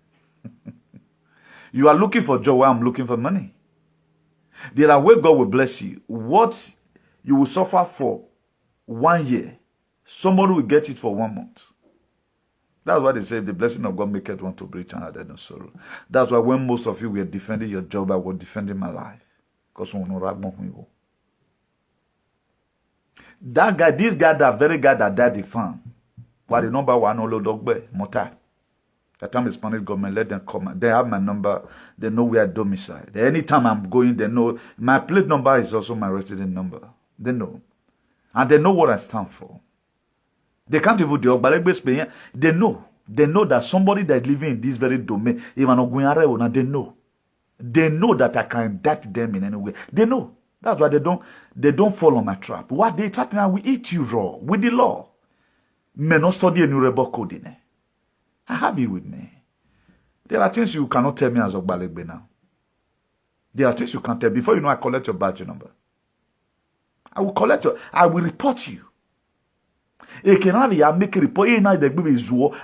You are looking for a job while I'm looking for money. There are ways God will bless you. What you will suffer for 1 year, somebody will get it for 1 month. That's why they say the blessing of God maketh one to be rich and added no sorrow. That's why when most of you were defending your job, I was defending my life. Because that guy, this guy, that very guy that died the farm, why the number one all dog mota. That time the Spanish government let them come. They have my number. They know where I domicile. Anytime I'm going, they know my plate number is also my resident number. They know, and they know what I stand for. They can't even do it. They know. They know that somebody that is living in this very domain, even they know. They know that I can indict them in any way. They know. That's why they don't fall on my trap. What they trap me, we eat you raw with the law. May not study any rebel code in it. I have it with me. There are things you cannot tell me as Ogbalegbe now. There are things you can't tell. Before you know, I collect your badge number. I will report you. I make a report.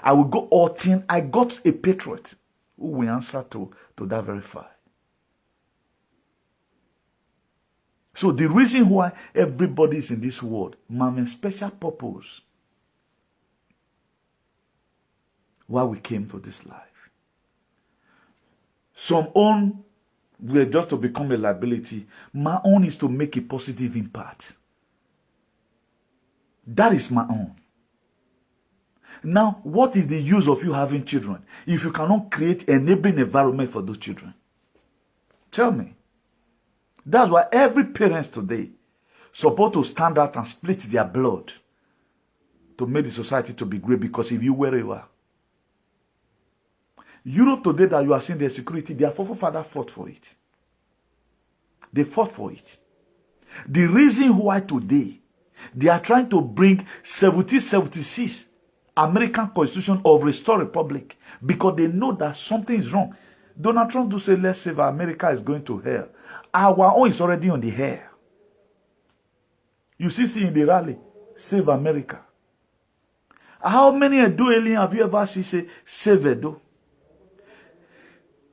I will go all thing. I got a patriot who will answer to that very file. So the reason why everybody is in this world, man, special purpose. Why we came to this life. Some own were just to become a liability. My own is to make a positive impact. That is my own. Now, what is the use of you having children if you cannot create an enabling environment for those children? Tell me. That's why every parent today supposed to stand out and split their blood to make the society to be great, because if you where you are. Europe today that you are seeing their security, their forefathers fought for it. They fought for it. The reason why today they are trying to bring 1776 American Constitution of Restore Republic, because they know that something is wrong. Donald Trump do say, let's save America is going to hell. Our own is already on the hell. You see in the rally, save America. How many Edo alien have you ever seen say, save Edo?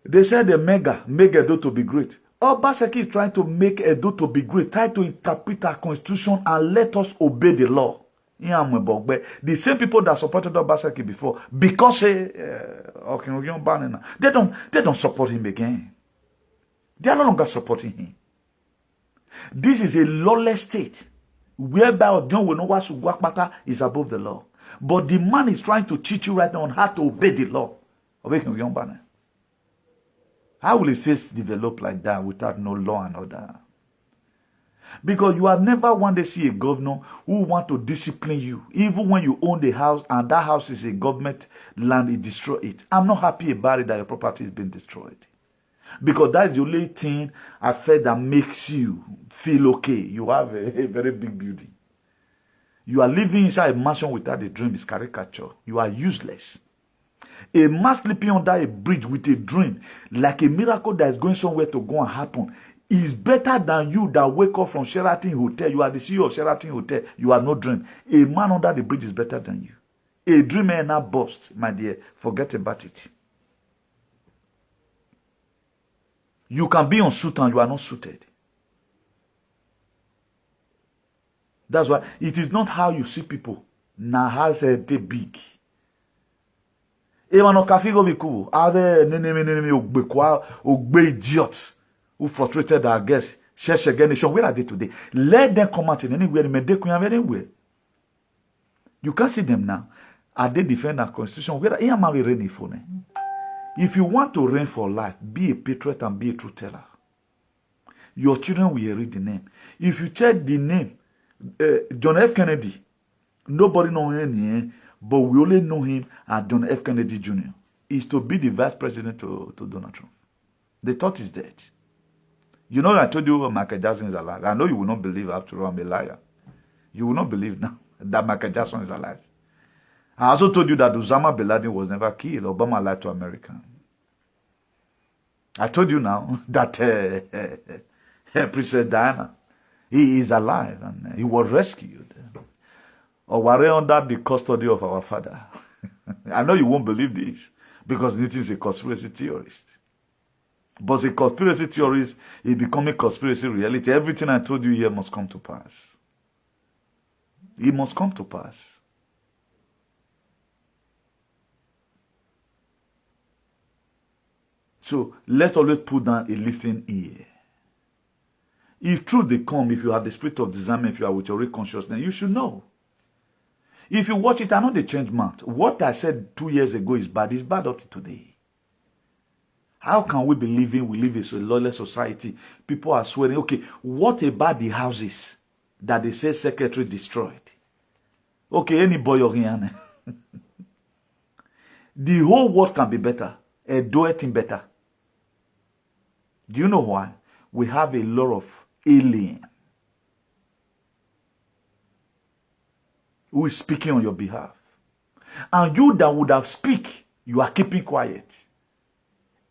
They said the make Edo to be great. Obaseki is trying to make Edo to be great, try to interpret our constitution and let us obey the law. The same people that supported Obaseki before, because they don't support him again. They are no longer supporting him. This is a lawless state, whereby Odion will know what is above the law. But the man is trying to teach you right now on how to obey the law. How will a state develop like that without no law and order? Because you have never one day see a governor who want to discipline you, even when you own the house and that house is a government land, he destroy it. I'm not happy about it that your property is being destroyed. Because that's the only thing I felt that makes you feel okay. You have a very big building. You are living inside a mansion without a dream is caricature. You are useless. A man sleeping under a bridge with a dream, like a miracle that is going somewhere to go and happen, is better than you that wake up from Sheraton Hotel. You are the CEO of Sheraton Hotel. You have no dream. A man under the bridge is better than you. A dreamer and a bust, my dear. Forget about it. You can be unsuited and you are not suited. That's why it is not how you see people. Now how they big. Even no cafe go be cool. Ave nene ogbe idiots who frustrated our guests. Share again nation. Where are they today? Let them come out in anywhere. Anywhere. You can see them now. Are they defend our constitution? Where am I ready for them? If you want to reign for life, be a patriot and be a truth teller. Your children will read the name. If you check the name, John F. Kennedy, nobody knows him, but we only know him as John F. Kennedy Jr. Is to be the vice president to Donald Trump. They thought he's dead. You know, I told you Michael Jackson is alive. I know you will not believe, after all, I'm a liar. You will not believe now that Michael Jackson is alive. I also told you that Osama bin Laden was never killed. Obama lied to America. I told you now that Princess Diana, he is alive and he was rescued. Or we're under the custody of our father. I know you won't believe this because it is a conspiracy theorist. But the conspiracy theorist is becoming conspiracy reality. Everything I told you here must come to pass. It must come to pass. So let's always put down a listening ear. If truth they come, if you have the spirit of discernment, if you are with your real consciousness, you should know. If you watch it, I know they change mouth. What I said 2 years ago is bad. It's bad up to today. How can we be living? We live in a lawless society. People are swearing. Okay, what about the houses that they say secretary destroyed? Okay, any boy or Rihanna. The whole world can be better. Do it better. Do you know why? We have a lot of aliens who is speaking on your behalf. And you that would have speak, you are keeping quiet.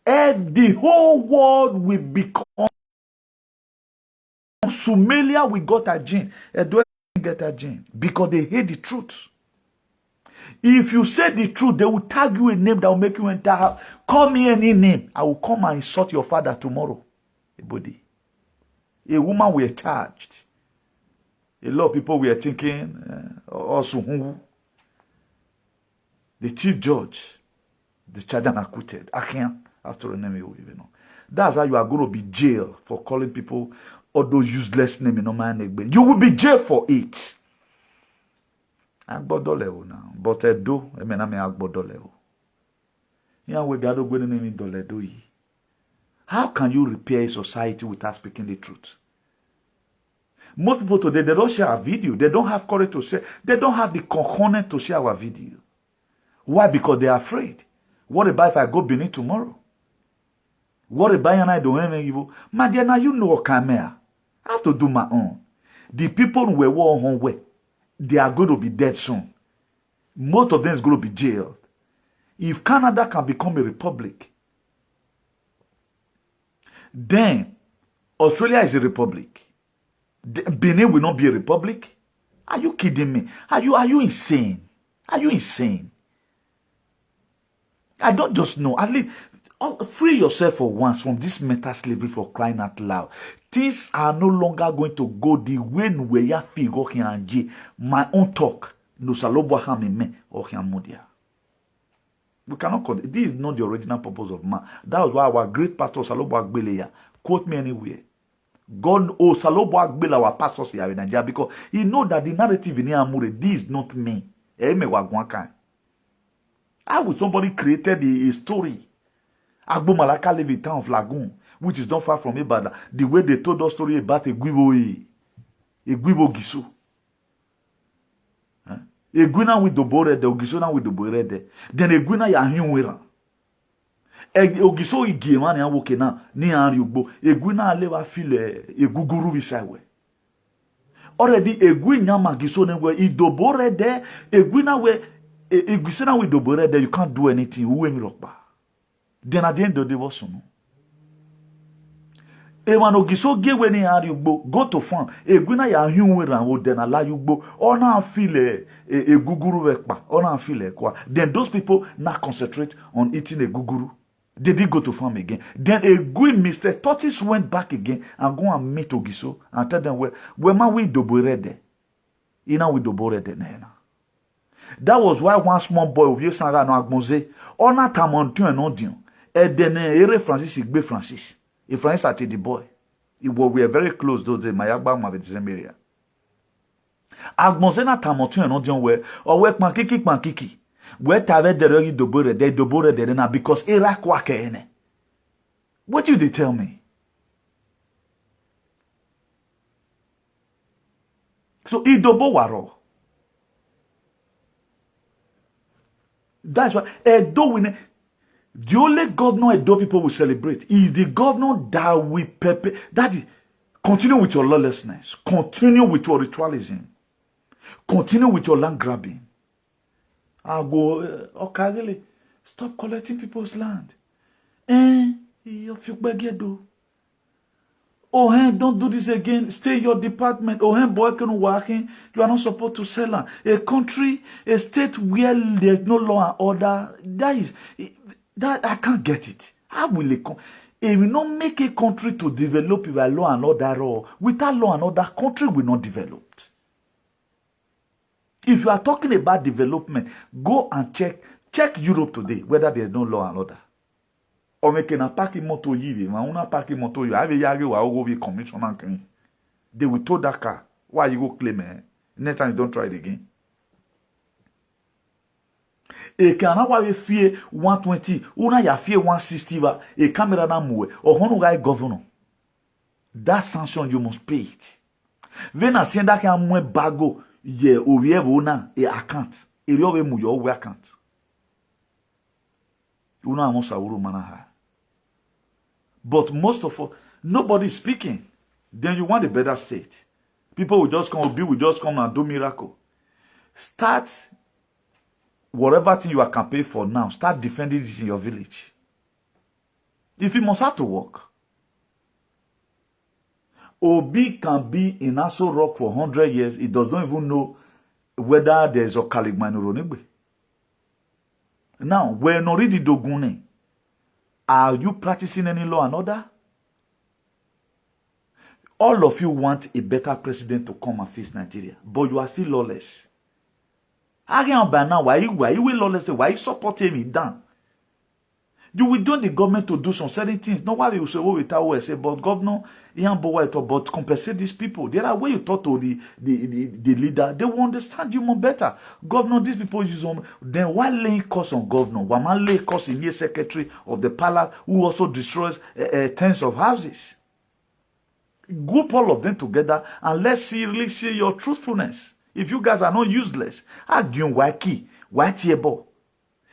And the whole world will become Somalia. We got a gene. Do get a gene because they hate the truth. If you say the truth, they will tag you a name that will make you enter house. Call me any name. I will come and insult your father tomorrow. Everybody. A woman were charged. A lot of people were thinking, also who? The chief judge, the charge and acquitted. I can't, after the name you know. That's how you are going to be jailed for calling people all those useless names in no man. You will be jailed for it. Agbodo level now. But do, I mean, agbodo level. Yeah, we got to go in the do. How can you repair a society without speaking the truth? Most people today, they don't share a video. They don't have courage to share. They don't have the cojones to share our video. Why? Because they are afraid. What about if I go Benin tomorrow? What about I don't have evil? My dear, now you know what camera. I have to do my own. The people who were war on way, they are going to be dead soon. Most of them is going to be jailed. If Canada can become a republic, then Australia is a republic. Benin will not be a republic. Are you kidding me? Are you insane? Are you insane? I don't just know. At least free yourself for once from this mental slavery, for crying out loud. Things are no longer going to go the way where you feel my own talk. No salobo hamime or modia. We cannot call it. This is not the original purpose of man. That was why our great pastor Salobo Agbeleya quote me anywhere. God, Salobo Agbele, our pastors here in Nigeria, because he know that the narrative in Amure, this is not me. How would somebody created a story? Agbo Malaka live in town of Lagoon, which is not far from Ibadan. The way they told us story about a Gwibo Gisu. Egwina with the bore de Ogisona with the bore de. Then Egwina ya hiwera. Ogiso igema ni awoke na ni anri ugbo. Egwina alewa file eguguru bisawe. Already Egwina magiso newe idobore de Egwina we Egwisena with the bore de, you can't do anything. Uwe mirokba. Then at the end of the day was no. Ewan Ogiso gewe ni anri ugbo. Go to farm. Egwina ya hiwera wo den ala ugbo. Ona file a guguru wekpa. Ona file kwa. Then those people now concentrate on eating a guguru. They did go to farm again. Then a good Mr. Tortoise went back again and go and meet Ogiso and tell them where man we doborede. Ina we doborede nena. That was why one small boy of Yesanga no Agmonze ona tamontu en odion. E dene ere Francis igbe Francis. If Francis at the boy. We were very close those days. Mayagba ma with area. Agmonze na tamontu en odion we or we pankiki. Where tave the regi dobore de na because era kwake ene. What do they tell me? So idobo waro. That's why Edo win. The only governor Edo people will celebrate is the governor that will that is continue with your lawlessness, continue with your ritualism, continue with your land grabbing. I'll go, okay, really, stop collecting people's land. Don't do this again. Stay in your department. Boy can working. You are not supposed to sell land. A country, a state where there's no law and order, that I can't get it. How will it come? If we not make a country to develop with law and order, or without law and order, country will not develop. If you are talking about development, go and check Europe today, whether there's no law and order. Or make a parking motor yivi, una parking motor you have a yagi wa ogo commissioner. They will tow that car. Why you go claim it? Next time you don't try it again. E kana wa we fie 120, una ya fie 160 ba, e camera na muwe, or hono guy governor. That sanction you must pay it. When I send that can mwe bago, ye owie una e account. E riowe mu yo we account. Una amo sawuru manaha. But most of all, nobody is speaking. Then you want a better state. People will just come, will just come and do miracle. Start whatever thing you are campaigning for now. Start defending it in your village. If you must have to work. Obi can be in Aso Rock for 100 years. He does not even know whether there is a Kaligman. Now, when already Dogune, are you practicing any law and order? All of you want a better president to come and face Nigeria, but you are still lawless. Again, by now, why you will lawless? Why you supporting me down? You will join the government to do some certain things. Not why you say, oh, without what I say, but governor, but compensate these people. There are way you talk to the leader, they will understand you more better. Governor, these people use them. Then why lay cost on governor? Why man lay cost in the secretary of the palace who also destroys tens of houses? Group all of them together and let's really see your truthfulness. If you guys are not useless, argue why key, why tiebo.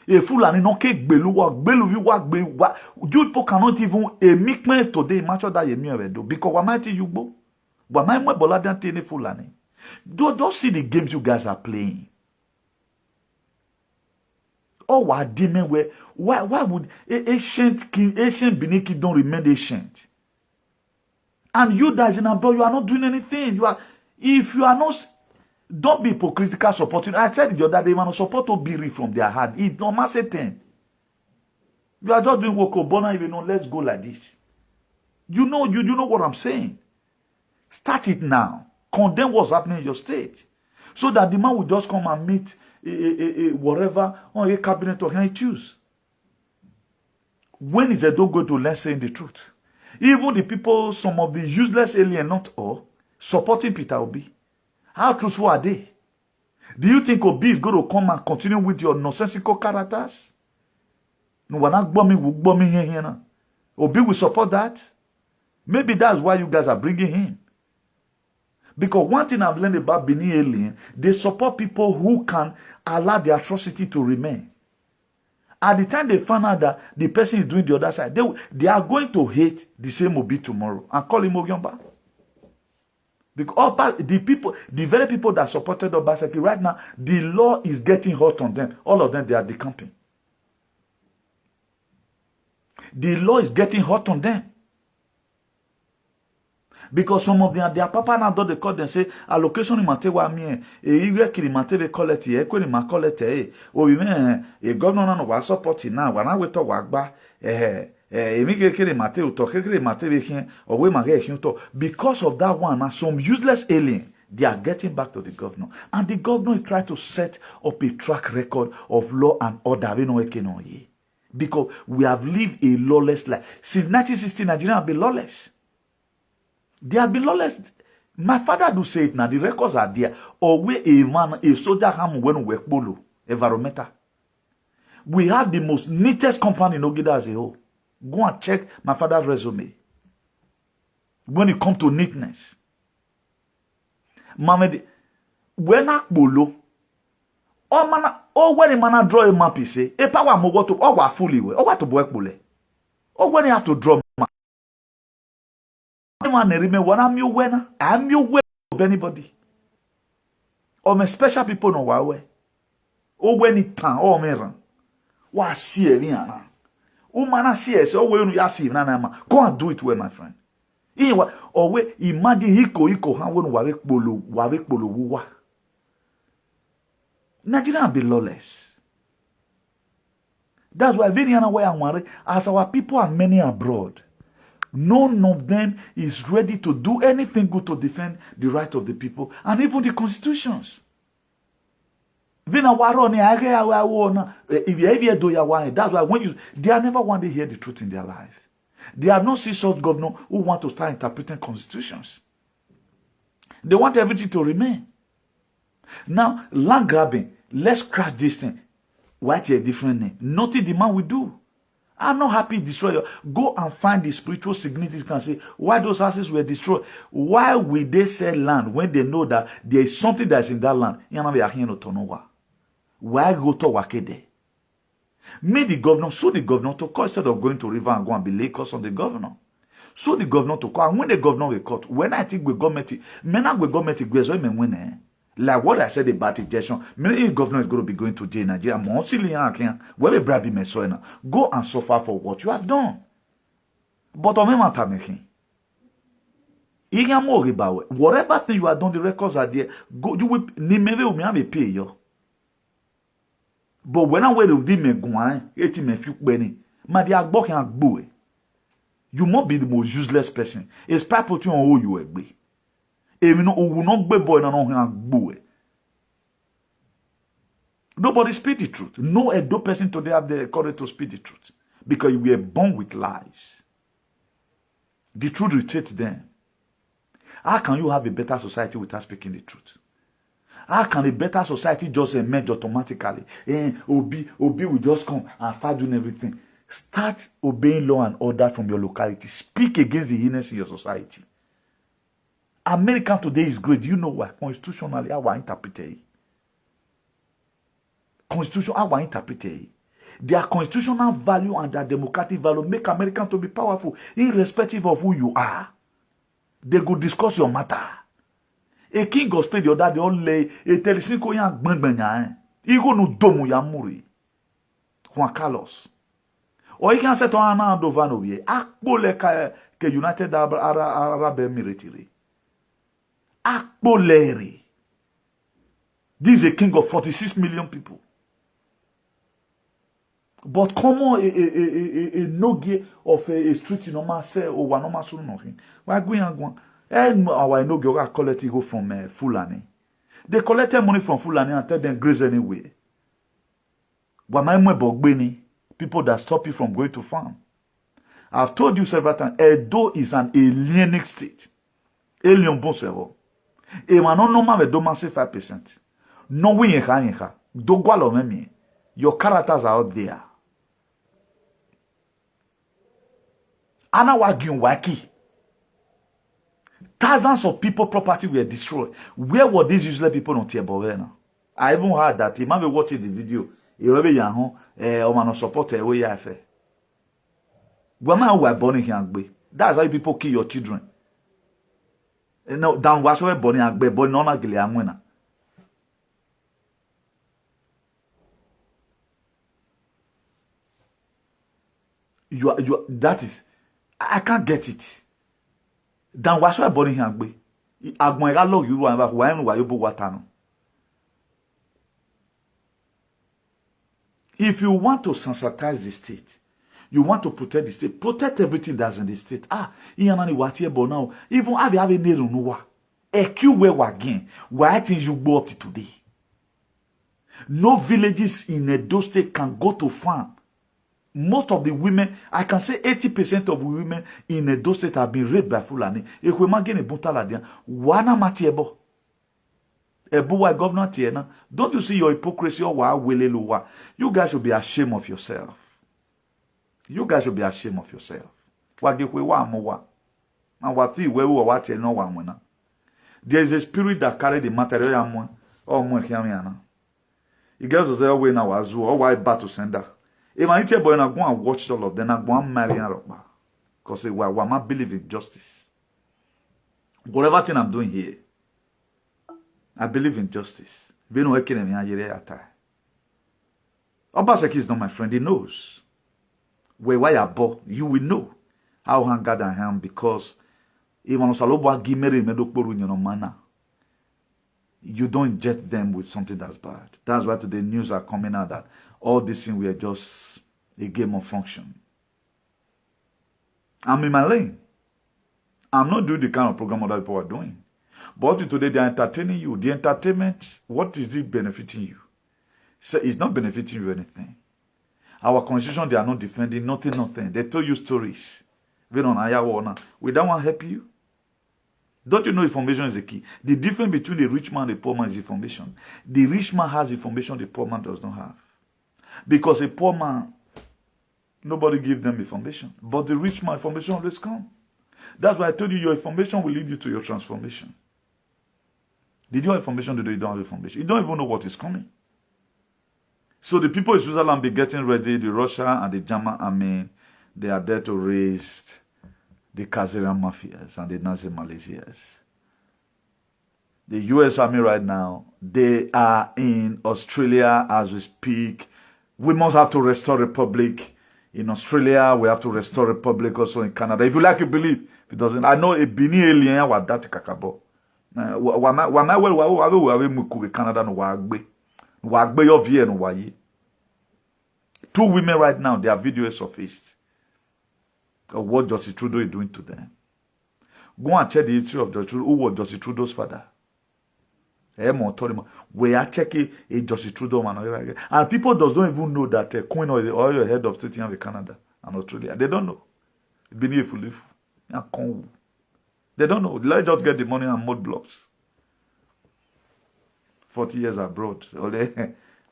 A fool and no cake belu, you people cannot even a meek man today, much that you do because what might you go? What might my boladan tell fulani? Don't see the games you guys are playing. Oh, what demon where why would ancient Beniki don't remain ancient? And you guys in abroad, you are not doing anything. If you are not. Don't be hypocritical supporting. I said the other day, man, support to be from their heart. It's no massive thing. You are just doing work of Bona, even know, let's go like this. You know what I'm saying. Start it now. Condemn what's happening in your state. So that the man will just come and meet whatever on a cabinet or he choose. When is they don't go to learn saying the truth? Even the people, some of the useless alien, not all, supporting Peter Obi. How truthful are they? Do you think Obi is going to come and continue with your nonsensical characters? No, we're not bombing here. Obi will support that. Maybe that's why you guys are bringing him. Because one thing I've learned about Benin alien, they support people who can allow the atrocity to remain. At the time they find out that the person is doing the other side, they are going to hate the same Obi tomorrow and call him Ogyomba. Because the very people that supported Obaseki right now, the law is getting hot on them. All of them, they are decamping. The law is getting hot on them. Because some of them, their papa now do they call them say allocation in matewa mi e kiri matebe collect e kwani ma collect o we e governor no wa support now wa na we to wa gba because of that one, some useless alien, they are getting back to the governor. And the governor is trying to set up a track record of law and order. Because we have lived a lawless life. Since 1960, Nigeria have been lawless. They have been lawless. My father do say it now. The records are there. Or where a soldier ham when we work bolo, environmental. We have the most neatest company in Ogida as a whole. Go and check my father's resume. When it comes to neatness. Mamedi, when I bolo, when a man draw a map, he say, a power mogo to, or what fully, or what to work bole. Or when he have to draw map. I'm you of anybody. Or my special people know why. Or when it turn, or me run. What see any ana? Umana CS or when you see nana. Go and do it well, my friend. Or we imagine hiko how when wawek bolo wuwa. Nigeria be lawless. That's why very way I'm worried. As our people are many abroad, none of them is ready to do anything good to defend the right of the people and even the constitutions. That's why when they are never want to hear the truth in their life. They have not seen such governors who want to start interpreting constitutions. They want everything to remain. Now, land grabbing, let's crash this thing. Write a different name. Nothing the man will do. I'm not happy destroyer. Go and find the spiritual significance. Say why those houses were destroyed. Why will they sell land when they know that there is something that's in that land? Why go to Wakede? Make the governor, sue the governor to court instead of going to river and go and be Lagos on the governor. Sue the governor to court. And when the governor will court, when I think we government, like what I said about injection, many governor is going to be going to jail in Nigeria. Go and suffer for what you have done. But on my time, whatever thing you have done, the records are there. Go, you will pay you. But when I wait to be me guan, 80 me few benny, my dear book and boy. You must be the most useless person. It's people to on you be. Even no will not be boy and boy. Nobody speak the truth. No Edo person today have the courage to speak the truth. Because we are born with lies. The truth irritates them. How can you have a better society without speaking the truth? How can a better society just emerge automatically? Obi will just come and start doing everything. Start obeying law and order from your locality. Speak against the illness in your society. America today is great. You know why? Constitutionally, our interpreter. Constitution, our interpreter. Their constitutional value and their democratic value make Americans to be powerful, irrespective of who you are. They go discuss your matter. A king gospel the other day only a telesinko yan gbangbanya. Igo no domu ya muri. Juan Carlos. Or you can set on an Dovano ye. Akbole ke United Arab Emirates. Akboleri. This is a king of 46 million people. But come on, a nogie of a street in normal say or one normal soon nothing. Why going and going? And our nogie got collected go from Fulani. They collected money from Fulani and tell them graze anyway. But my bogbeni, people that stop you from going to farm. I've told you several times, Edo is an alienic state. Alien bon servo. E manon no ma do 5%. No we yenha. Do gwalo memi. Your characters are out there. Ana wagyun waki. Thousands of people property were destroyed. Where were these useless people not here? I even heard that he might be watching the video. He will be young, or support a way ya fe. Woman who are born in here, that's why people kill your children. No, down was where born in a born on a gilliamwina. That is, I can't get it. Dan was where born in here, Agmoira log you and why you watano. If you want to sensitize the state, you want to protect the state, protect everything that's in the state. Iyanani watie bo now. Even have a neru no EQ we again. Why things you go up to today? No villages in Edo State can go to farm. Most of the women, I can say 80% of women in Edo State have been raped by Fulani. If we magene buntala dia, wana matiebo. Ebuwa governor tiena. Don't you see your hypocrisy or wa weleluwa? You guys should be ashamed of yourself. You guys should be ashamed of yourself. Wagekwe wa amowa. And wati wewe wa tiena wa amwena. There is a spirit that carry the material amwe. Oh mwe kiamiana. You guys will say we na wazu or why battle sender. If I tell boy, I go and watch all of them, I go and marry her. Because we not believe in justice. Whatever thing I'm doing here, I believe in justice. We know working in Nigeria at time. Obaseki is not my friend, he knows. Why I bought, you will know how hungered I am because even you don't inject them with something that's bad. That's why today news are coming out that all these things were just a game of function. I'm in my lane. I'm not doing the kind of program other people are doing. But today they are entertaining you. The entertainment, what is it benefiting you? So it's not benefiting you anything. Our constitution, they are not defending nothing. They tell you stories. We don't we don't want to help you. Don't you know information is the key? The difference between the rich man and the poor man is information. The rich man has information the poor man does not have. Because a poor man, nobody gives them information. But the rich man, information always comes. That's why I told you your information will lead you to your transformation. Did you have information today? You don't have information. You don't even know what is coming. So the people in Switzerland be getting ready. The Russia and the German army, they are there to raise the Kazarian mafias and the Nazi Malaysias. The US Army right now, they are in Australia as we speak. We must have to restore republic in Australia. We have to restore republic also in Canada. If you like, you believe. If it doesn't, I know a bini alien wa that kakabo. Canada no wagbe your vie no waye. 2 women right now, their video is surfaced. of what Justin Trudeau is doing to them. Go and check the history of Justin Trudeau. Who was Justin Trudeau's father? We are checking a Justin Trudeau man. And people don't even know that Queen or your head of state in Canada and Australia. They don't know. They don't know. Let's just get the money and mud blocks. 40 years abroad.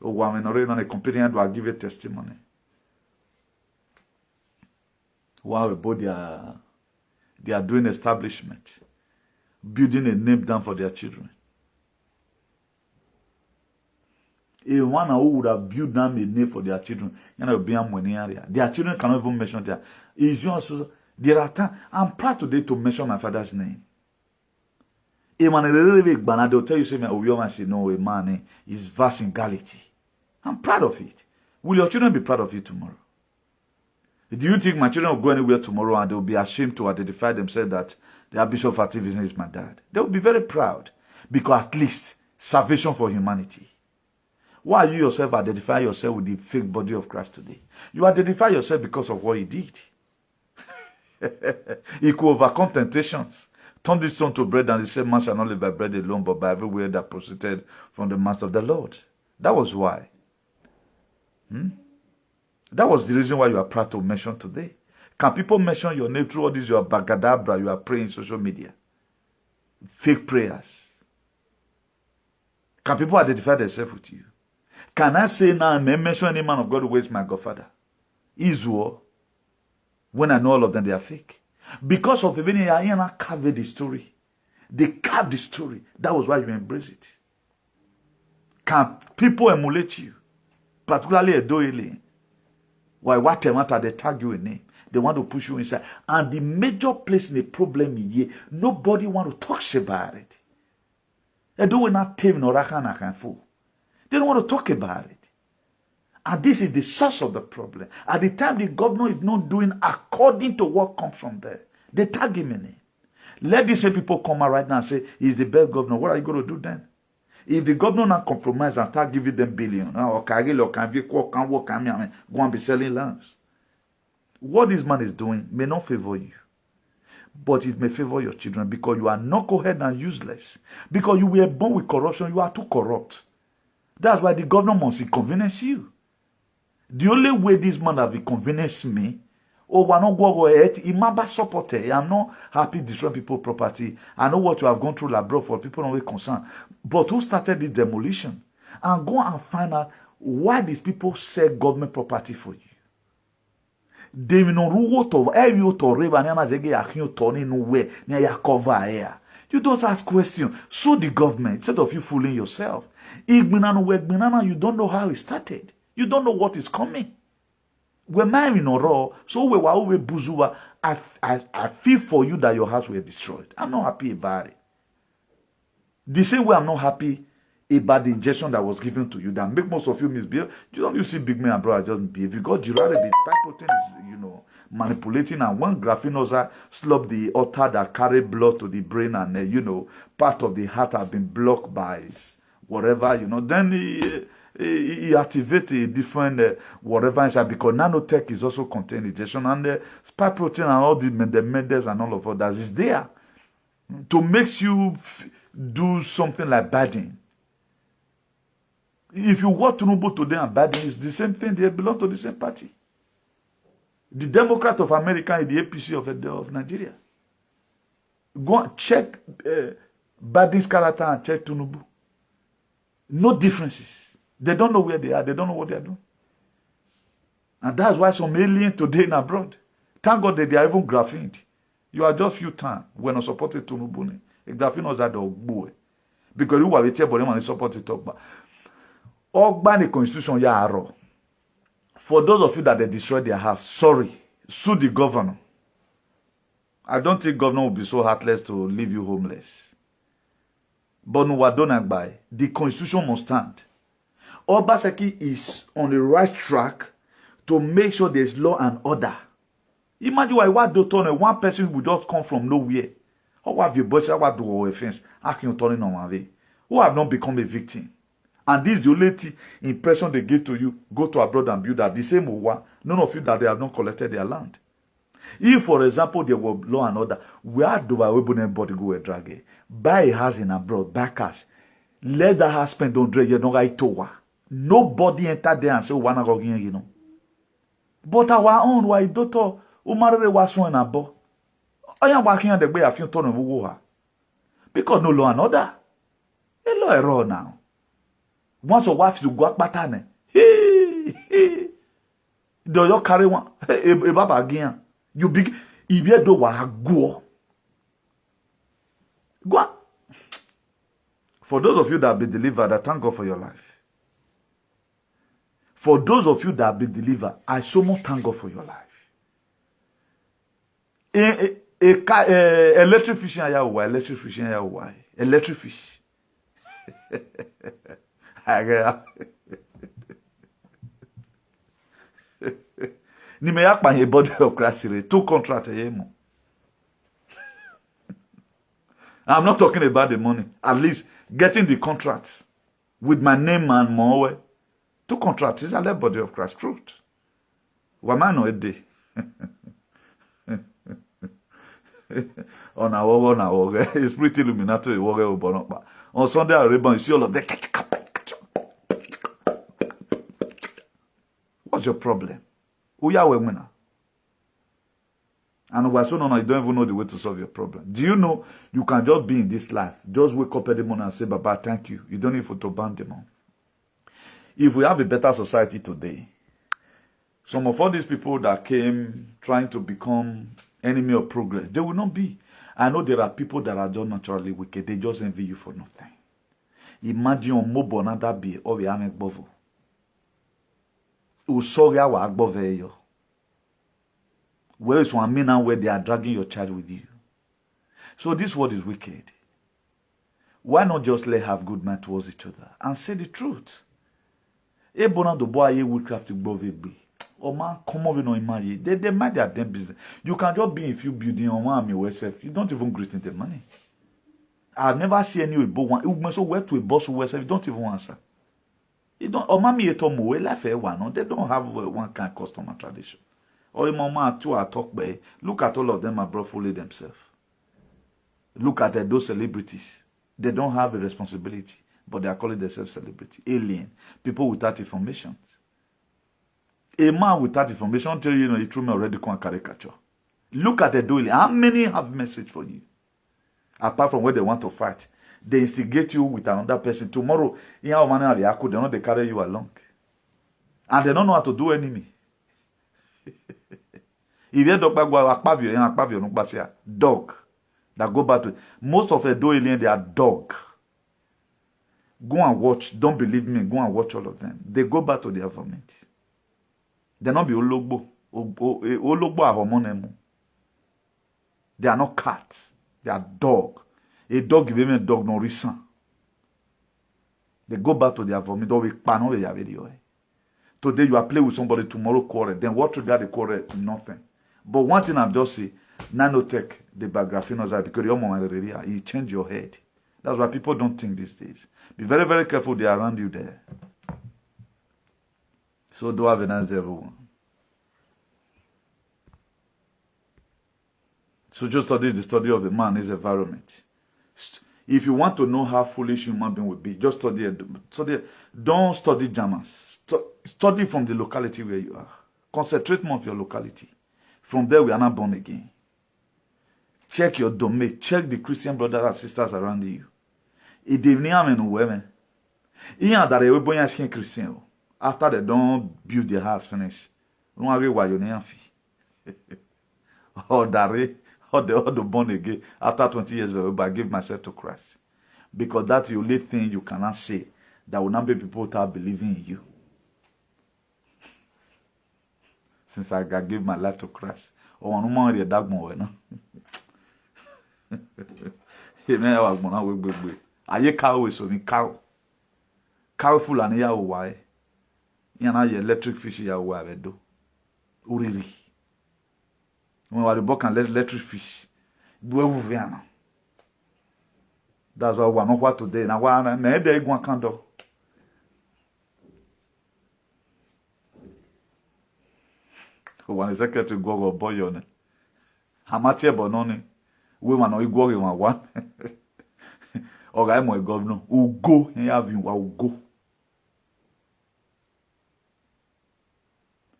Women already on a company and will give a testimony. Wow, about they are doing establishment, building a name down for their children. A one who would have built down a name for their children, their children cannot even mention their. There are times I'm proud today to mention my father's name. A man they'll tell you, say, no, a man is vast in Galilee. I'm proud of it. Will your children be proud of it tomorrow? Do you think my children will go anywhere tomorrow and they'll be ashamed to identify themselves that the Bishop of Activism is my dad? They'll be very proud because at least salvation for humanity. Why you yourself identify yourself with the fake body of Christ today? You identify yourself because of what he did. He could overcome temptations. Turn this stone to bread, and he said, man shall not live by bread alone, but by every word that proceeded from the mouth of the Lord. That was why. That was the reason why you are proud to mention today. Can people mention your name through all this, your bagadabra, you are praying in social media? Fake prayers. Can people identify themselves with you? Can I say now, I may mention any man of God who is my godfather? Israel. When I know all of them, they are fake. Because of even I carved the story. They carved the story. That was why you embrace it. Can people emulate you? Particularly a doyle. Why whatever they tag you a name. They want to push you inside. And the major place in the problem is here, nobody want to talk about it. They don't want to tell no. They don't want to talk about it. And this is the source of the problem. At the time the governor is not doing according to what comes from there, they tag him in it. Let these same people come out right now and say, he's the best governor. What are you going to do then? If the governor not compromise and start giving them billion, or go and be selling lands. What this man is doing may not favor you. But it may favor your children because you are knucklehead and useless. Because you were born with corruption, you are too corrupt. That's why the governor must inconvenience you. The only way this man have inconvenienced me, I'm not happy destroying people's property. I know what you have gone through abroad for people not concerned. But who started this demolition? And go and find out why these people sell government property for you. They you don't ask questions. So the government, instead of you fooling yourself, you don't know how it started. You don't know what is coming. So I feel for you that your house were destroyed. I'm not happy about it. The same way I'm not happy about the injection that was given to you that make most of you misbehave. You see big men abroad just behave. Because Gerard, the protein is, manipulating, and one graphenosa slop the altar that carry blood to the brain, and part of the heart has been blocked by whatever, then he activates a different whatever inside, because nanotech is also contained injection, and spike protein and all the Mendes and all of others is there to make you do something like Biden. If you watch Tinubu today and Biden, it's the same thing. They belong to the same party. The Democrat of America is the APC of Nigeria. Go and check Biden's character and check Tinubu. No differences. They don't know where they are. They don't know what they are doing. And that's why some alien today in abroad. Thank God that they are even graphened. You are just few times when I supported Tinubu. A graphene was at the boy. Because you were a table and supported Togba. Ogba the constitution ya aro. For those of you that they destroyed their house, sorry, sue the governor. I don't think governor will be so heartless to leave you homeless. But no, the constitution must stand. Obaseki is on the right track to make sure there's law and order. Imagine why one person will just come from nowhere. How have you butchered what do offense? Who have not become a victim? And this is the only impression they give to you. Go to abroad and build that. The same one. None of you that they have not collected their land. If, for example, there were law and order, where do anybody go and drag it? Buy a house in abroad, buy cash. Let that house spend on drag, you know, right to. Nobody enter there and say, wanna go again, you know. But our own, why daughter, Umare was one abo. I am working on the way a few ton of war. Because no law and order. A law error now. Once a wife to go up patane. Hey. Do you carry one? A baba again. You big, if you do what go. Go. For those of you that have been delivered, I thank God for your life. For those of you that have been delivered, I so much thank God for your life. Electric fishing, electric fishing, electric fish. Ni me yak pa ye body of Christ, 2 contracts. I'm not talking about the money. At least getting the contract with my name and more. 2 contracts is a little body of Christ truth. Wama no a day. On our it's pretty illuminatory. On Sunday, I read you see all of them. What's your problem? Who are we winner? And we're so no, you don't even know the way to solve your problem. Do you know you can just be in this life? Just wake up every morning and say, Baba, thank you. You don't need to ban them on. If we have a better society today, some of all these people that came trying to become enemy of progress, they will not be. I know there are people that are just naturally wicked. They just envy you for nothing. Imagine on mobile nada be or we are bovo. Usoga wa agbove yo. Where is one mina where they are dragging your child with you? So this world is wicked. Why not just let have good mind towards each other and say the truth? Ebona do boy ye witchcraft to gbove be. Oh man, come over no imagine. They mind their damn business. You can just be in few building on one yourself. You don't even greet in the money. I've never seen any one. You must work to a boss who yourself. You don't even answer. You don't. Oh mommy, you told me life one. They don't have one kind of customer tradition. Or mama two are talk by. Look at all of them abroad fully themselves. Look at those celebrities. They don't have a responsibility, but they are calling themselves celebrity. Alien. People without information. A man without information tell you, he threw me already con caricature. Look at the doing. How many have message for you? Apart from where they want to fight. They instigate you with another person. Tomorrow, in our manner, they know they carry you along. And they don't know how to do enemy. If you dog that go back to most of the do alien, they are dog. Go and watch. Don't believe me. Go and watch all of them. They go back to their vomit. They not be ologbo. Ologbo are hormonal. They are not cats. They are dog. A dog give them a dog no reason. They go back to their vomit. Today you are playing with somebody, tomorrow quarrel. Then what regard the quarrel? Nothing. But one thing I'm just saying, nanotech, the biographinos, because your mom you change your head. That's why people don't think these days. Be very, very careful they are around you there. So do have a nice day, everyone. So just study the study of a man, his environment. If you want to know how foolish human being would be, just study it. Don't study Germans. Study from the locality where you are. Concentrate more on your locality. From there, we are not born again. Check your domain. Check the Christian brothers and sisters around you. If they Christian. After they don't build their house finish, don't worry why you need or the born again after 20 years I give myself to Christ. Because that's the only thing you cannot say that will not be people start believing in you. Since I give my life to Christ. Oh, no more the dog more, no. Are you cow with me cow? Cow full and ya why? Yana ye electric fish ya wa do. Uriri. When we book and electric fish. That's why we are not what today. Now why me dey go candle. One secretary go boy on it. Hamatie bononi. We man no igwo we one. Oga mo governor. Ugo yen have you ugo.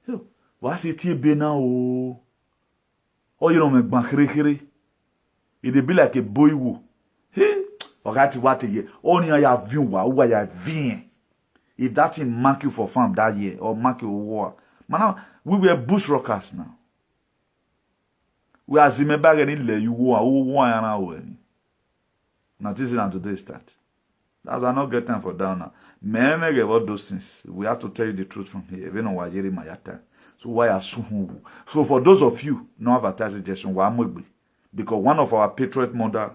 Yo, what's it be now? Oh, you know me gban kere. It be like a boy woo. Hey, oga ti what ye. Only ya view wa ya vien. If that thing mark you for farm that year or mark you war. Man, we were bush rockers now. We are zimeba getting le you war and our now this is not today's start. That's why I not get time for down now. Men get all those things. We have to tell you the truth from here. Even on Wajiri Mayata. So why are so for those of you no advertising suggestion, because one of our Patriot mother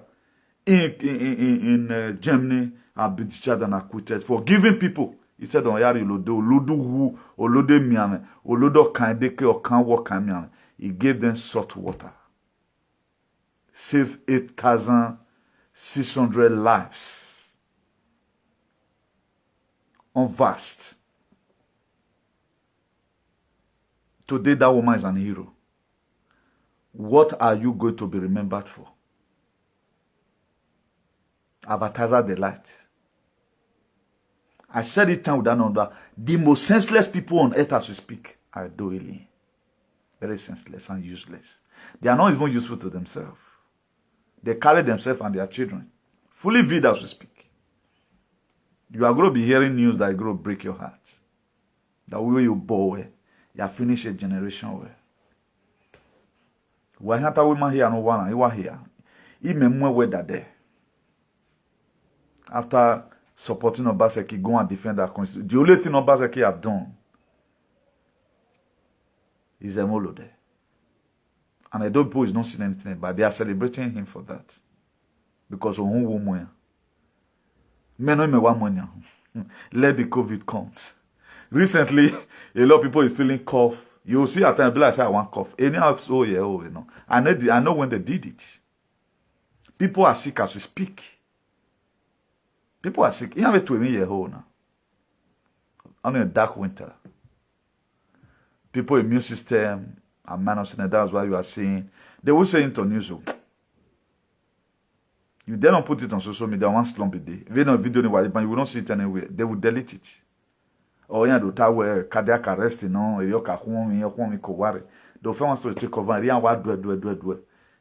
in Germany have been discharged and acquitted for giving people. He said on Yari Olodo wu Olode miame Olodo Kandeke or Kanwo Kamiame. He gave them salt water. Saved 8,600 lives. On vast. Today that woman is an hero. What are you going to be remembered for? Advertiser delight. I said it time with that number. The most senseless people on earth as we speak are doily. Very senseless and useless. They are not even useful to themselves. They carry themselves and their children. Fully viewed as we speak. You are going to be hearing news that is going to break your heart. That way you bow, you have finished a generation well. Why can't a woman here no one? You are here. Even more weather there. After supporting Obaseki, go and defend our constitution. The only thing Obaseki have done is a molo there. And I don't suppose he's not seeing anything, but they are celebrating him for that. Because of whom woman. Men no me want money. Let the COVID comes. Recently, a lot of people is feeling cough. You see at times, like I want cough. Anyhow, so yeah, oh, you know. I know when they did it. People are sick as we speak. People are sick. You have it to me here now. Only a dark winter. People immune system and minus in that's why you are seeing. They will say it on news. You then don't put it on social media one slump a day. If you don't video anywhere, but you will not see it anywhere. They will delete it. Or you know that cardiac arrest, you know, you can they'll find to take over. They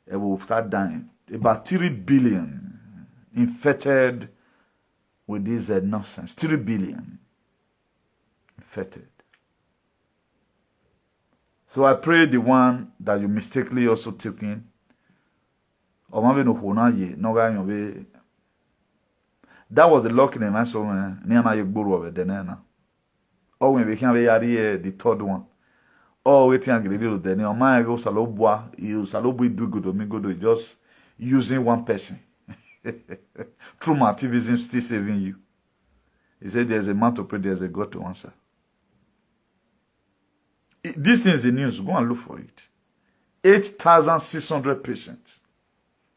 it will start dying. About 3 billion infected with this nonsense. 3 billion infected. So I pray the one that you mistakenly also taken. Or maybe no ye no guy be. That was the luck in my soul. Niana you go over the nana. Oh, when we can be the third one. Oh, waiting and little then your mind goes salobwa, you salobu do good or me good just using one person. True activism still saving you. He said there's a man to pray, there's a God to answer. This thing is the news. Go and look for it. 8,600 patients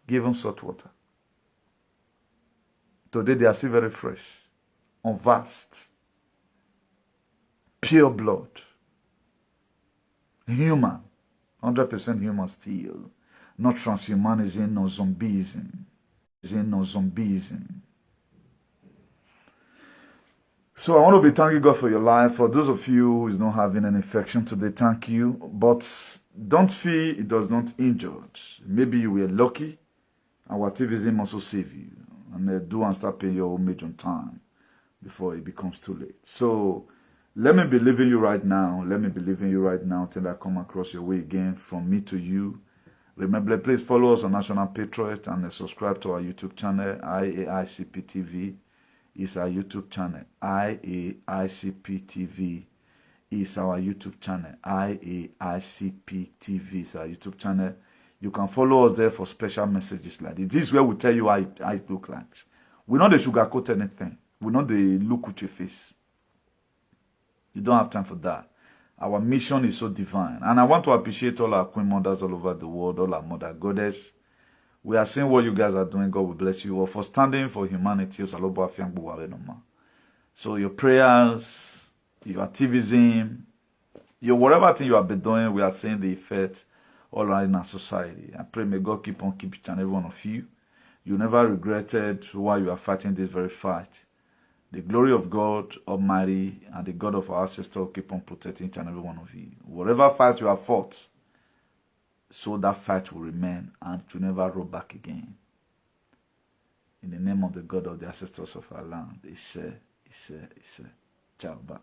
given salt water. Today they are still very fresh, unvast, pure blood, human, 100% human still, not transhumanism, no zombieism, no zombieism. So I want to be thanking God for your life. For those of you who is not having an infection today, thank you. But don't feel it does not injure. Maybe you were lucky, and activism also save you. And do and start paying your homage on time before it becomes too late. So let me believe in you right now. Let me believe in you right now till I come across your way again from me to you. Remember, please follow us on National Patriot and subscribe to our YouTube channel, IAICP TV. Is our YouTube channel. IAICP TV is our YouTube channel. IAICP TV is our YouTube channel. You can follow us there for special messages like this. This is where we tell you how it looks like. We not the sugarcoat anything. We not the look with your face. You don't have time for that. Our mission is so divine. And I want to appreciate all our queen mothers all over the world, all our mother goddess. We are seeing what you guys are doing. God will bless you all for standing for humanity. So your prayers, your activism, your whatever thing you have been doing, we are seeing the effect all around in our society. I pray may God keep on keeping each and every one of you. You never regretted why you are fighting this very fight. The glory of God Almighty and the God of our ancestors will keep on protecting each and every one of you. Whatever fight you have fought, so that fight will remain and to never roll back again. In the name of the God of the ancestors of our land, he said, ciao, bye.